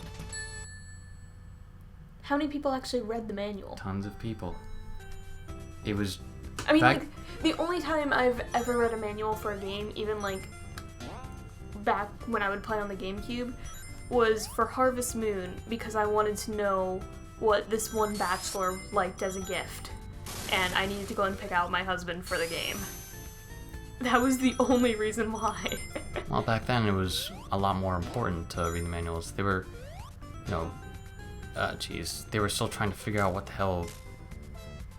How many people actually read the manual? Tons of people. It was... I mean, back... like, the only time I've ever read a manual for a game, even, like, back when I would play on the GameCube, was for Harvest Moon, because I wanted to know what this one bachelor liked as a gift, and I needed to go and pick out my husband for the game. That was the only reason why. Well, back then it was a lot more important to read the manuals. They were, they were still trying to figure out what the hell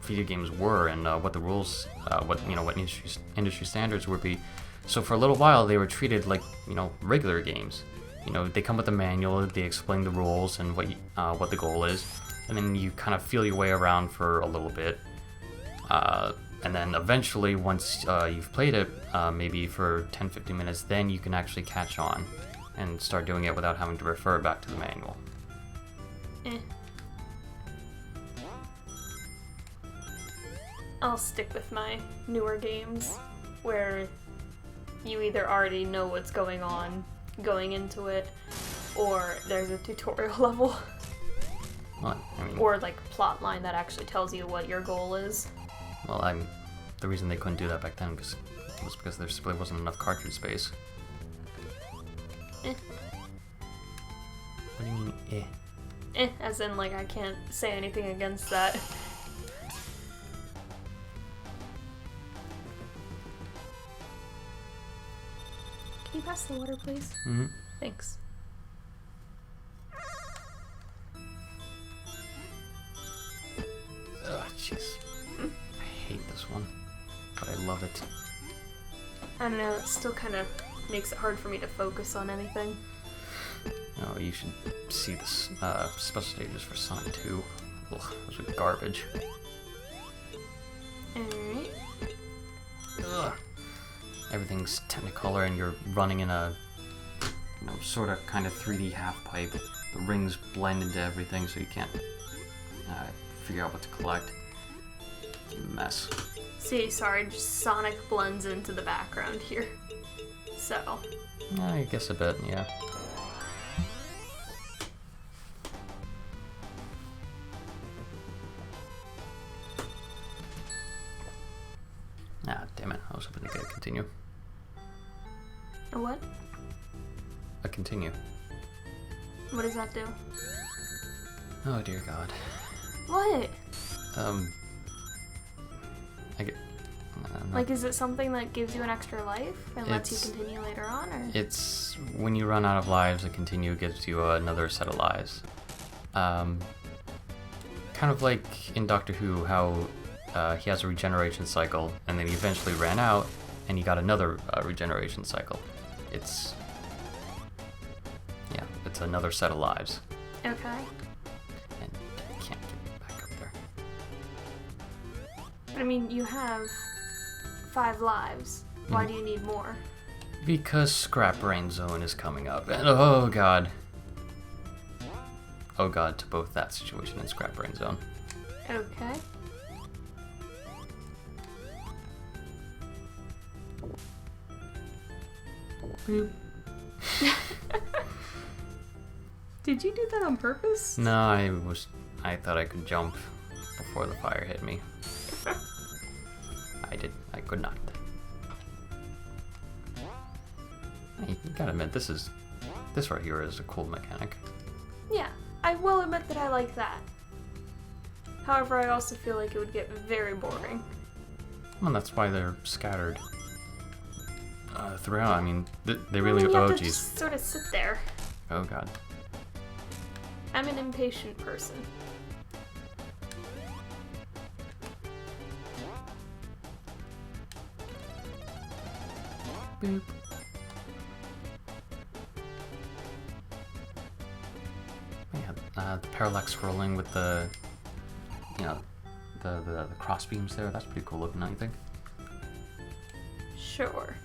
video games were and what the rules, what industry standards would be. So for a little while they were treated like, regular games. They come with a manual, they explain the rules and what the goal is, and then you kind of feel your way around for a little bit. And then eventually, once you've played it, maybe for 10-15 minutes, then you can actually catch on and start doing it without having to refer back to the manual. Eh. I'll stick with my newer games where you either already know what's going on going into it, or there's a tutorial level. Well, I mean, Or like plot line that actually tells you what your goal is. well, the reason they couldn't do that back then was because there simply wasn't enough cartridge space. Eh. What do you mean, eh? As in, like, I can't say anything against that. Can you pass the water, please? Mm-hmm. Thanks. Ugh, jeez. I hate this one, but I love it. I don't know, it still kind of makes it hard for me to focus on anything. Oh, you should see the special stages for Sonic 2. Ugh, those are garbage. Alright. Ugh. Everything's Technicolor and you're running in a, sort of kind of 3D half pipe. The rings blend into everything so you can't figure out what to collect. It's a mess. See, sorry, just Sonic blends into the background here. So. I guess a bit, yeah. Ah, damn it. I was hoping to get a continue. A what? A continue. What does that do? Oh, dear God. What? I get... Like, is it something that gives you an extra life and lets you continue later on, or? It's when you run out of lives, a continue gives you another set of lives. Kind of like in Doctor Who, how he has a regeneration cycle, and then he eventually ran out, and he got another regeneration cycle. It's another set of lives. Okay. And I can't get back up there. But I mean, you have 5 lives. Why do you need more? Because Scrap Brain Zone is coming up, and oh god. Oh god to both that situation and Scrap Brain Zone. Okay. Boop. Did you do that on purpose? No, I thought I could jump before the fire hit me. I could not. You gotta admit, this right here is a cool mechanic. Yeah, I will admit that I like that. However, I also feel like it would get very boring. Well, that's why they're scattered throughout. I mean, they really. You have Oh, to jeez. just sort of sit there. Oh god. I'm an impatient person. Boop. Yeah, the parallax scrolling with the, the cross beams there. That's pretty cool looking, don't you think? Sure.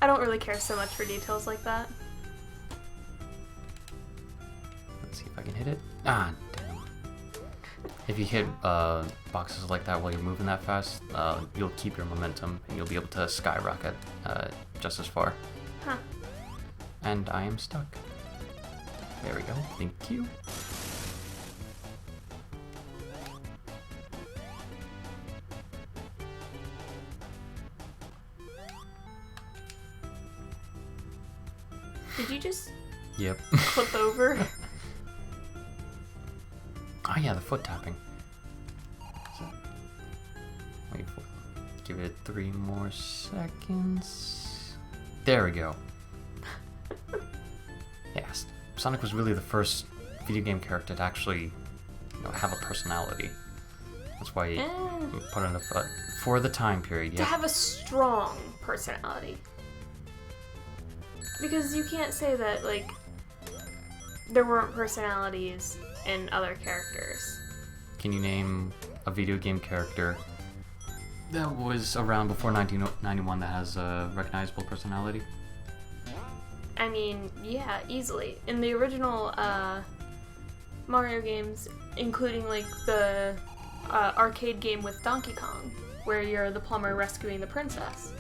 I don't really care so much for details like that. Let's see if I can hit it. Ah, damn. If you hit boxes like that while you're moving that fast, you'll keep your momentum and you'll be able to skyrocket just as far. Huh. And I am stuck. There we go. Thank you. Did you just Yep. flip over? Oh yeah, the foot tapping. So, wait for give it 3 more seconds. There we go. Yes, Sonic was really the first video game character to actually, have a personality. That's why he put in a foot for the time period. To Yeah. have a strong personality. Because you can't say that, like, there weren't personalities in other characters. Can you name a video game character that was around before 1991 that has a recognizable personality? I mean, yeah, easily. In the original Mario games, including like the arcade game with Donkey Kong, where you're the plumber rescuing the princess,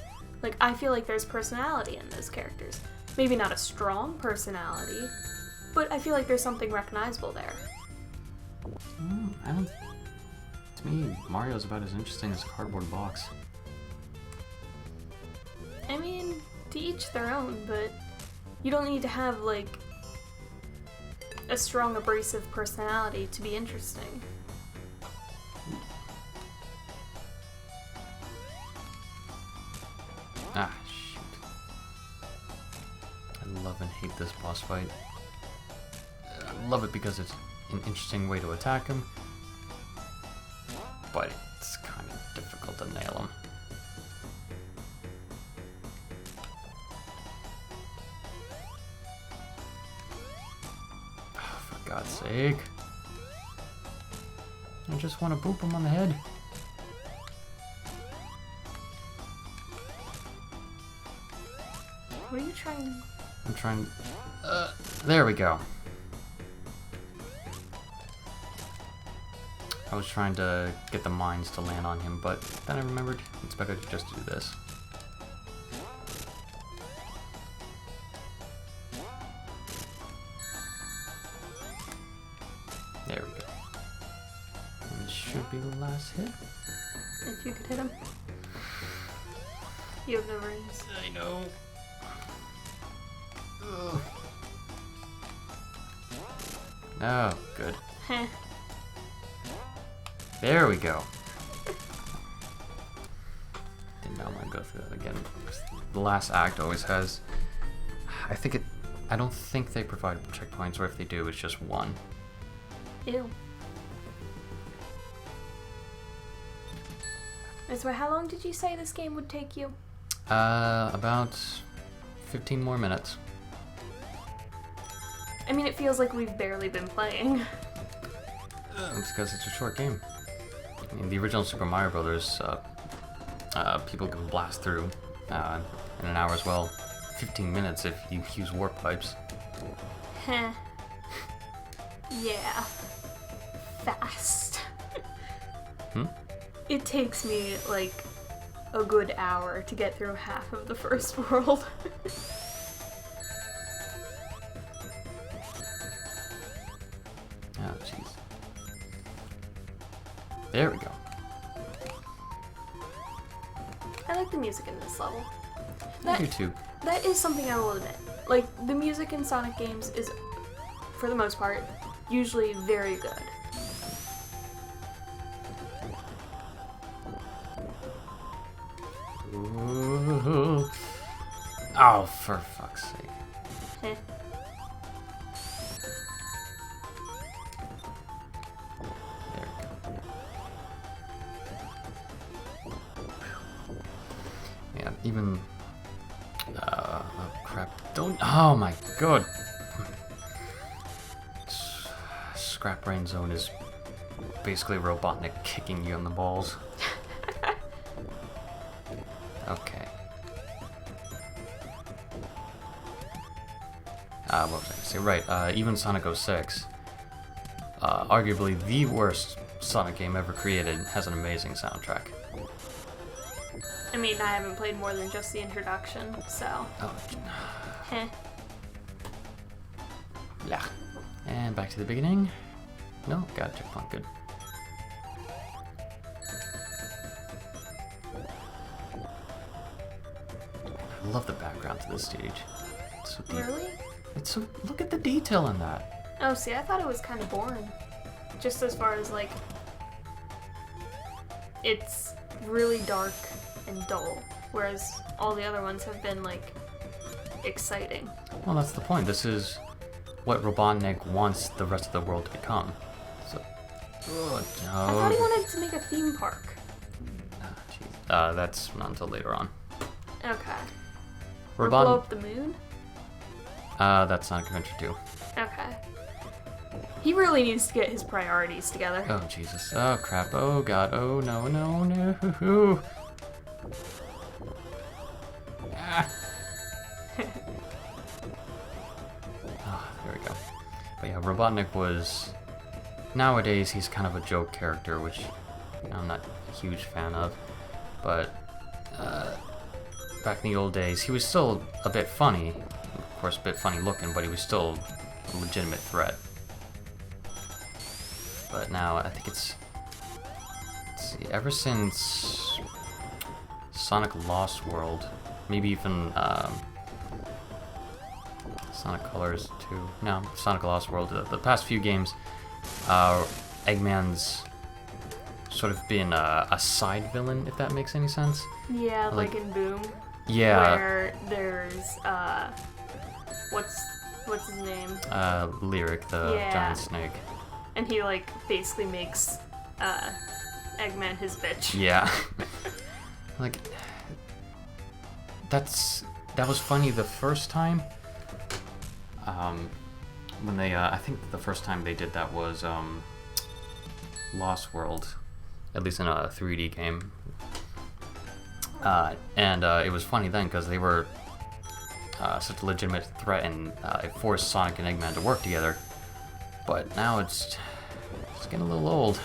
like I feel like there's personality in those characters. Maybe not a strong personality, but I feel like there's something recognizable there. I don't. To me, Mario's about as interesting as a cardboard box. I mean, to each their own, but you don't need to have, like, a strong, abrasive personality to be interesting. Ah, shoot. I love and hate this boss fight. I love it because it's an interesting way to attack him, but it's kind of difficult to nail him. Oh, for God's sake. I just want to boop him on the head. What are you trying? I'm trying. There we go. I was trying to get the mines to land on him, but then I remembered it's better to just do this. There we go. And this should be the last hit. If you could hit him. You have no rings. I know. Ugh. Oh, good. Heh. There we go. Did not want to go through that again. The last act always has. I don't think they provide checkpoints, or if they do, it's just one. Ew. So how long did you say this game would take you? About 15 more minutes. I mean, it feels like we've barely been playing. It's because it's a short game. I mean, the original Super Mario Brothers, people can blast through in an hour as well. 15 minutes if you use warp pipes. Heh. Yeah. Fast. It takes me, like, a good hour to get through half of the first world. Oh, jeez. There we go. I like the music in this level. I do too. That is something I will admit. Like, the music in Sonic games is, for the most part, usually very good. Ooh. Oh, for fuck's sake. Heh. There we go. Yeah, even... oh, crap. Don't... Oh, my God. Scrap Brain Zone is basically Robotnik kicking you in the balls. Okay. What was I gonna say? Right, even Sonic 06, arguably the worst Sonic game ever created, has an amazing soundtrack. I mean, I haven't played more than just the introduction, so... Oh, Heh. yeah. And back to the beginning. No, got a checkpoint, good. I love the background to this stage. It's so deep. Really? It's so... Look at the detail in that. Oh, see, I thought it was kind of boring. Just as far as, like... It's really dark and dull, whereas all the other ones have been, like, exciting. Well, that's the point. This is what Robotnik wants the rest of the world to become. So... Oh, no. I thought he wanted to make a theme park. Ah, jeez. That's not until later on. Okay. Or blow Robot... up the moon? That's Sonic Adventure 2. Okay. He really needs to get his priorities together. Oh, Jesus. Oh, crap. Oh, God. Oh, no, no, no. Ah. But yeah, Robotnik was... Nowadays, he's kind of a joke character, which I'm not a huge fan of. But back in the old days, he was still a bit funny. Of course, a bit funny looking, but he was still a legitimate threat. But now, I think it's... Let's see, ever since Sonic Lost World, maybe even Sonic Colors 2, no, Sonic Lost World, the past few games, Eggman's sort of been a side villain, if that makes any sense. Yeah, like in Boom. Yeah. Where there's, what's his name? Lyric, the giant snake. And he, like, basically makes, Eggman his bitch. Yeah. Like, that was funny the first time. When they, I think the first time they did that was, Lost World. At least in a 3D game. And it was funny then because they were such a legitimate threat, and it forced Sonic and Eggman to work together. But now it's getting a little old.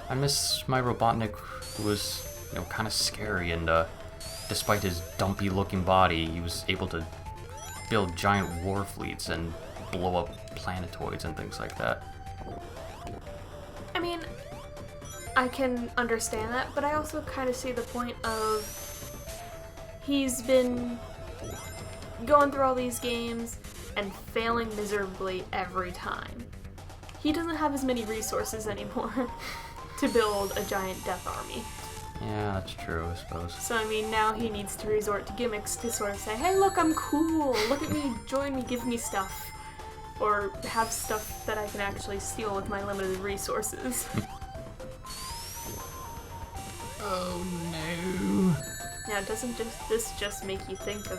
I miss my Robotnik, who was, you know, kind of scary, and despite his dumpy-looking body, he was able to build giant war fleets and blow up planetoids and things like that. I mean, I can understand that, but I also kind of see the point of he's been going through all these games and failing miserably every time. He doesn't have as many resources anymore to build a giant death army. Yeah, that's true, I suppose. So, I mean, now he needs to resort to gimmicks to sort of say, hey, look, I'm cool, look at me, join me, give me stuff. Or have stuff that I can actually steal with my limited resources. Oh no. Yeah, doesn't this just make you think of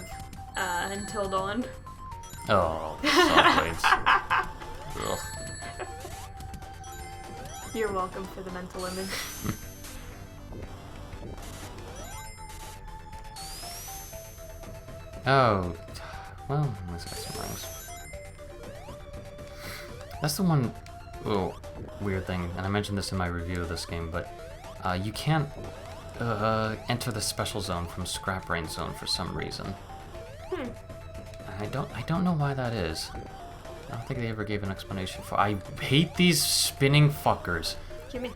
Until Dawn? Oh, Sonic Ugh. You're welcome for the mental image. Oh, well, let's get some rings. That's the one weird thing, and I mentioned this in my review of this game, but you can't enter the special zone from Scrap Brain Zone for some reason. I don't know why that is. I don't think they ever gave an explanation for. I hate these spinning fuckers. Gimme.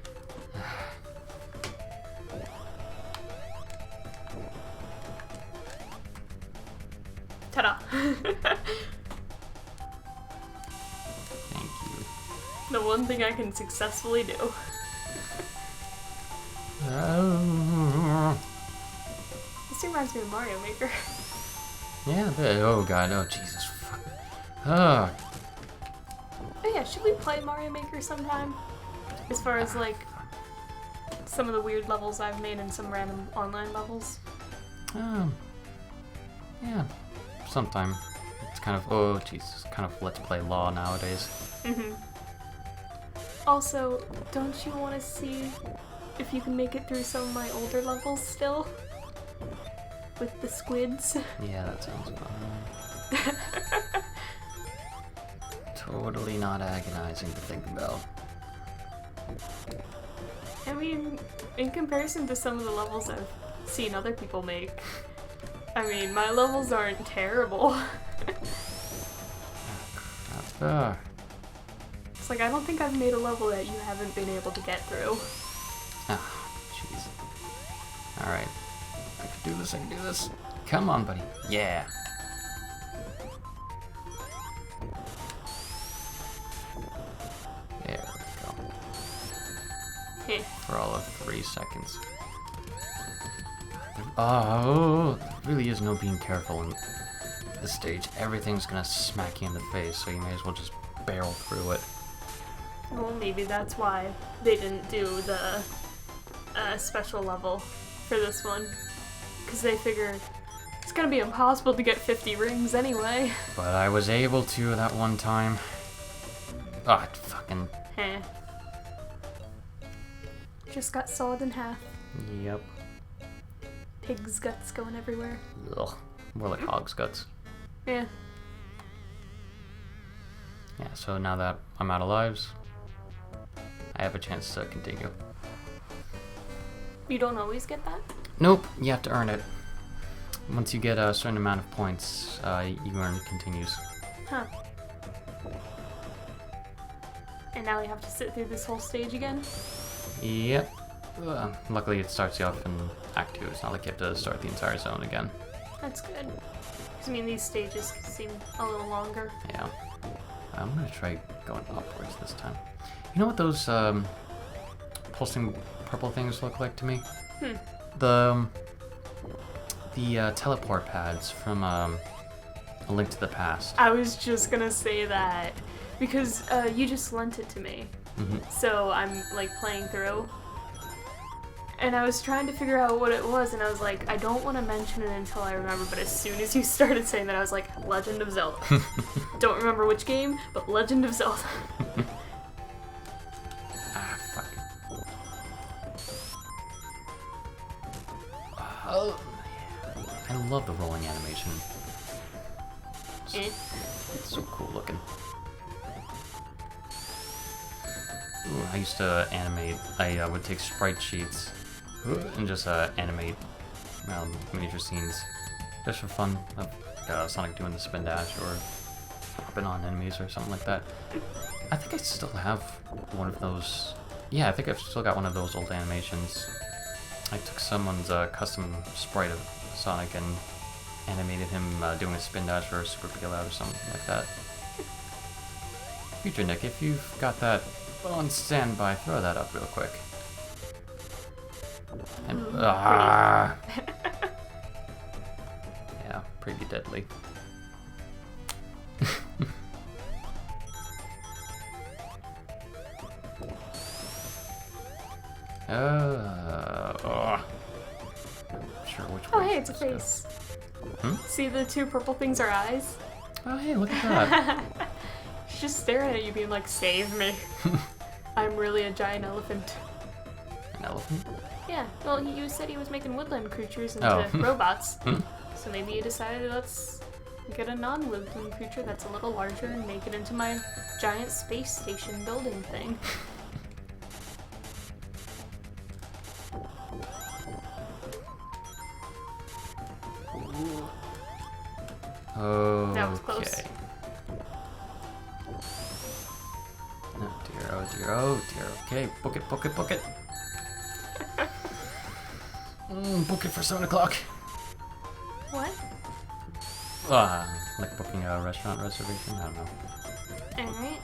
Ta-da! Thank you. The one thing I can successfully do. This reminds me of Mario Maker. Yeah, a bit. Oh god, oh Jesus, fuck. Oh. Oh yeah, should we play Mario Maker sometime? As far as, like, some of the weird levels I've made and some random online levels? Yeah, sometime. It's kind of, oh Jesus, kind of let's play law nowadays. Mm-hmm. Also, don't you want to see if you can make it through some of my older levels still? With the squids? Yeah, that sounds fun. Totally not agonizing to think about. I mean, in comparison to some of the levels I've seen other people make, I mean, my levels aren't terrible. It's like, I don't think I've made a level that you haven't been able to get through. Ah, jeez. Alright. I can do this, I can do this. Come on, buddy. Yeah. There we go. Heh. For all of 3 seconds. Oh, there really is no being careful in this stage. Everything's gonna smack you in the face, so you may as well just barrel through it. Well, maybe that's why they didn't do the special level for this one. Because they figured it's gonna be impossible to get 50 rings anyway. But I was able to that one time. Ah, oh, fucking... Heh. Just got sawed in half. Yep. Pig's guts going everywhere. Ugh. More like hog's guts. Yeah. Yeah, so now that I'm out of lives, I have a chance to continue. You don't always get that? Nope, you have to earn it. Once you get a certain amount of points, you earn continues. Huh. And now we have to sit through this whole stage again? Yep. Luckily it starts you off in Act 2. It's not like you have to start the entire zone again. That's good. 'Cause, I mean, these stages seem a little longer. Yeah. I'm gonna try going upwards this time. You know what those pulsing purple things look like to me? The teleport pads from A Link to the Past. I was just gonna say that because you just lent it to me. So I'm like playing through. And I was trying to figure out what it was, and I was like, I don't want to mention it until I remember, but as soon as you started saying that, I was like, Legend of Zelda. Don't remember which game, but Legend of Zelda. Fuck. Oh, I love the rolling animation. It's so cool looking. Ooh, I used to animate. I would take sprite sheets and just animate miniature scenes just for fun. Of Sonic doing the spin dash or popping on enemies or something like that. I think I still have one of those. Yeah, I think I've still got one of those old animations. I took someone's custom sprite of Sonic and animated him doing a spin dash or a super bailout or something like that. Future Nick, if you've got that on standby, throw that up real quick. And, yeah, pretty deadly. Sure, which way? Oh, hey, it's a face. See the two purple things are eyes? Oh, hey, look at that. She's just staring at you being like, save me. I'm really a giant elephant. An elephant? Yeah, well, you said he was making woodland creatures into robots. So maybe you decided, let's get a non-woodland creature that's a little larger and make it into my giant space station building thing. Oh, That was close. Oh dear, oh dear, oh dear. Okay, book it, book it, book it. Book it for 7 o'clock. What? Like booking a restaurant reservation? I don't know. Alright.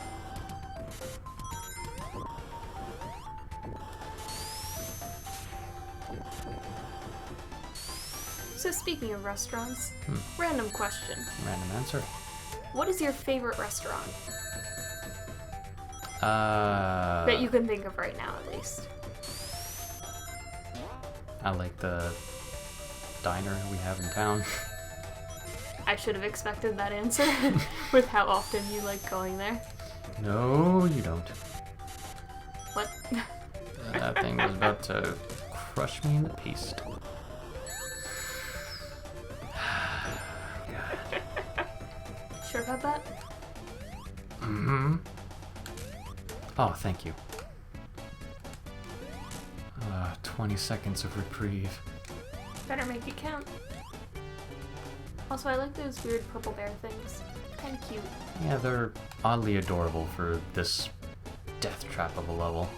So speaking of restaurants, random question. Random answer. What is your favorite restaurant? That That you can think of right now, at least. I like the diner we have in town. I should have expected that answer with how often you like going there. No, you don't. What? That thing was about to crush me into pieces. Sure about that? Mm-hmm. Oh, thank you. 20 seconds of reprieve. Better make it count. Also, I like those weird purple bear things. Kinda cute. Yeah, they're oddly adorable for this death trap of a level.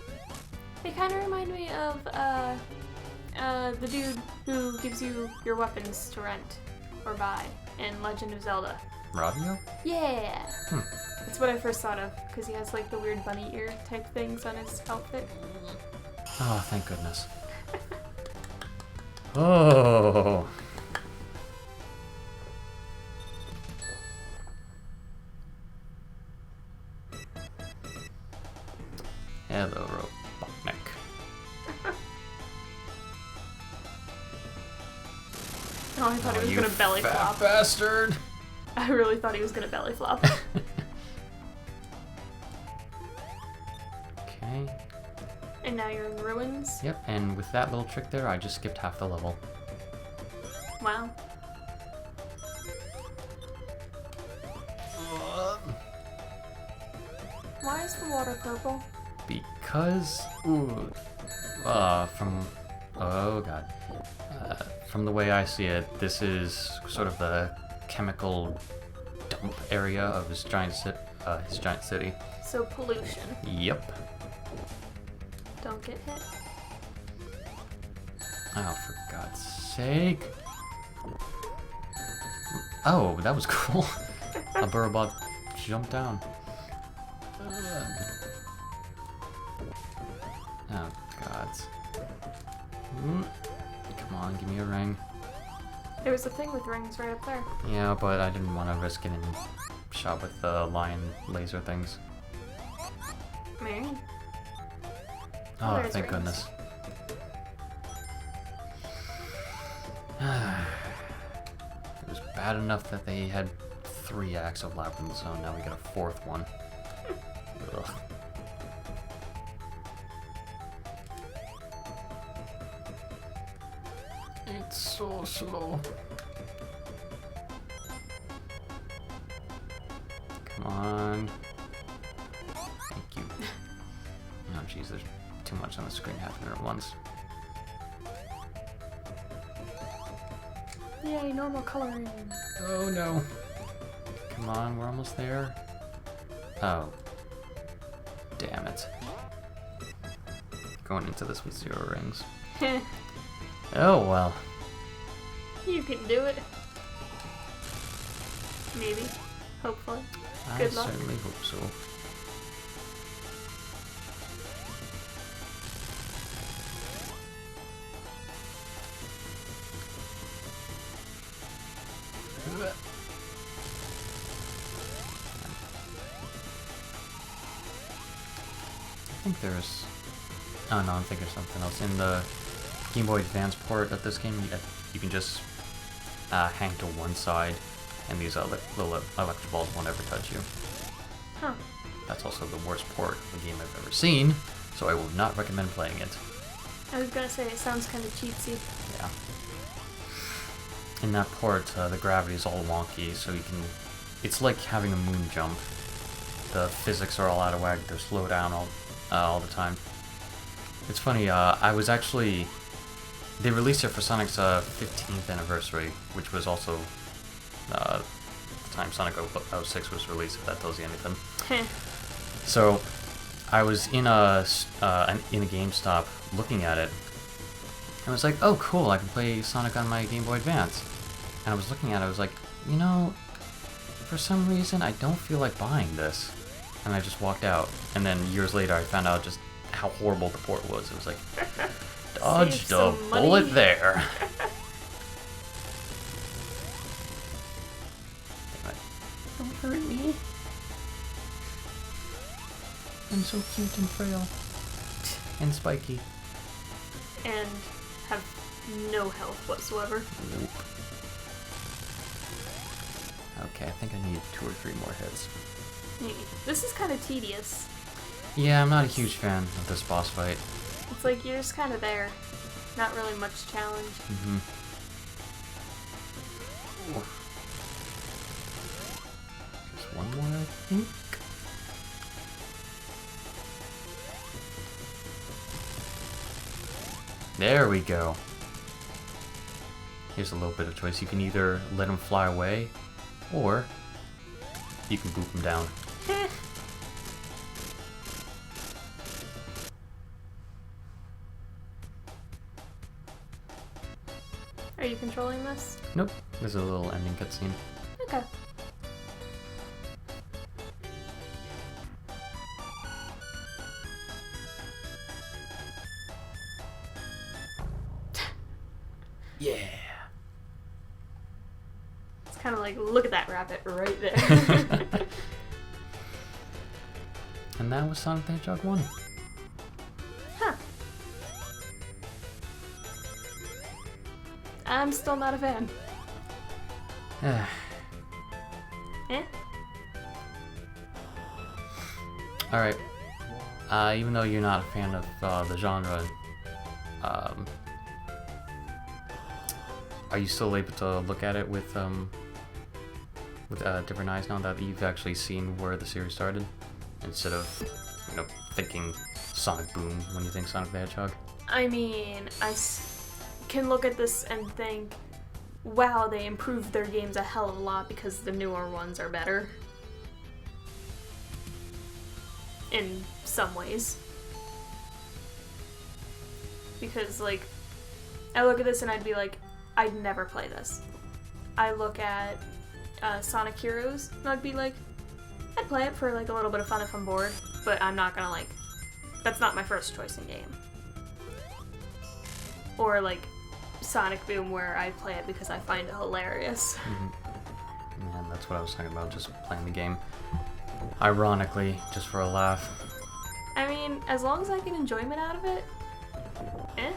They kind of remind me of the dude who gives you your weapons to rent or buy in Legend of Zelda. Rabio? Yeah! That's what I first thought of, because he has like the weird bunny ear type things on his outfit. Oh, thank goodness. Oh. Hello, Robotnik. Oh, I thought he was you gonna belly fat flop. bastard! I really thought he was gonna belly flop. Okay. And now you're in ruins? Yep, and with that little trick there, I just skipped half the level. Wow. Why is the water purple? Because, oh god, from the way I see it, this is sort of the chemical dump area of his giant city. So pollution. Yep. Don't get hit. Oh, for God's sake. Oh, that was cool. A Burrowbot jumped down. Oh, God. Come on, give me a ring. There was a thing with rings right up there. Yeah, but I didn't want to risk getting shot with the lion laser things. Me? Oh, there's thank rings. goodness. It was bad enough that they had 3 acts of Labyrinth Zone, now we got a 4th one. Ugh. It's so slow. Come on. Thank you. Oh jeez, there's too much on the screen happening at once. Yay, normal coloring. Oh no. Come on, we're almost there. Oh. Damn it. Going into this with 0 rings. Oh well. You can do it. Maybe. Hopefully. Good luck. I certainly hope so. I think there's... Oh no, I'm thinking of something else. In the Game Boy Advance port of this game, you can just hang to one side, and these little electric balls won't ever touch you. Huh. That's also the worst port of a game I've ever seen, so I would not recommend playing it. I was gonna say, it sounds kind of cheatsy. Yeah. In that port, the gravity is all wonky, so you can... It's like having a moon jump. The physics are all out of whack, they're slowed down all the time. It's funny, I was actually... They released it for Sonic's 15th anniversary, which was also the time Sonic 06 was released, if that tells you anything. So, I was in a GameStop looking at it, and I was like, oh cool, I can play Sonic on my Game Boy Advance. And I was looking at it, I was like, you know, for some reason I don't feel like buying this. And I just walked out. And then years later I found out just how horrible the port was. It was like, dodged a bullet there. Don't hurt me. I'm so cute and frail. And spiky. And have no health whatsoever. Nope. Okay, I think I need 2 or 3 more hits. This is kind of tedious. Yeah, I'm not a huge fan of this boss fight. It's like you're just kind of there. Not really much challenge. Mm-hmm. Just one more, I think. There we go. Here's a little bit of choice. You can either let him fly away, or you can boop him down. Are you controlling this? Nope. There's a little ending cutscene. Okay. Yeah. It's kind of like, look at that rabbit right there. And that was Sonic the Hedgehog 1. Huh. I'm still not a fan. Eh? Alright. Even though you're not a fan of the genre, are you still able to look at it with different eyes now that you've actually seen where the series started instead of, thinking Sonic Boom when you think Sonic the Hedgehog. I mean, can look at this and think, wow, they improved their games a hell of a lot because the newer ones are better. In some ways. Because, like, I look at this and I'd be like, I'd never play this. I look at Sonic Heroes and I'd be like, I'd play it for, like, a little bit of fun if I'm bored, but I'm not gonna, like, that's not my first choice in game. Or, like, Sonic Boom, where I play it because I find it hilarious. Mm-hmm. And that's what I was talking about, just playing the game. Ironically, just for a laugh. I mean, as long as I get enjoyment out of it, eh?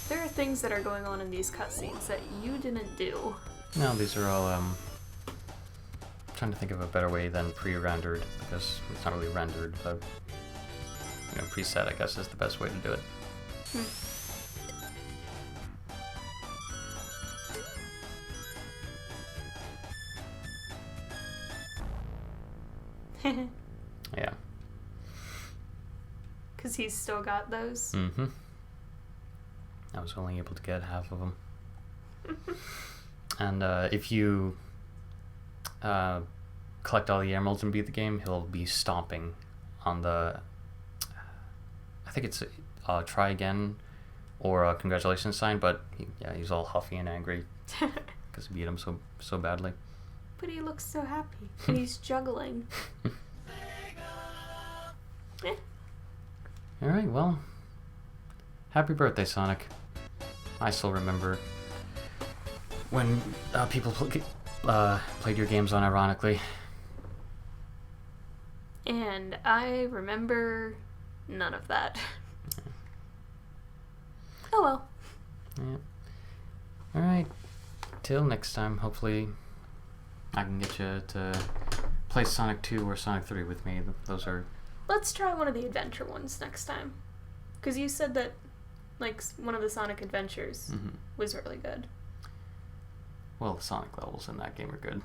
There are things that are going on in these cutscenes that you didn't do. No, these are all, trying to think of a better way than pre-rendered, because it's not really rendered, but, preset, I guess, is the best way to do it. Yeah. Because he's still got those. Mm-hmm. I was only able to get half of them. And if you collect all the emeralds and beat the game, he'll be stomping on the... I think it's try again or a congratulations sign, but he's all huffy and angry because he beat him so badly. But he looks so happy. And he's juggling. Eh. Alright, well, happy birthday, Sonic. I still remember when people played your games unironically. And I remember none of that. Oh well. Yeah. Alright, till next time, hopefully I can get you to play Sonic 2 or Sonic 3 with me. Those are... Let's try one of the adventure ones next time. Because you said that, like, one of the Sonic Adventures was really good. Well, the Sonic levels in that game are good.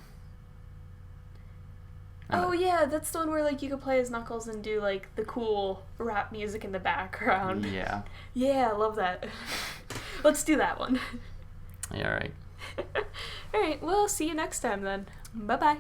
Oh yeah, that's the one where, like, you could play as Knuckles and do, like, the cool rap music in the background. Yeah. Yeah, I love that. Let's do that one. Yeah, alright. Alright, well, see you next time then. Bye-bye.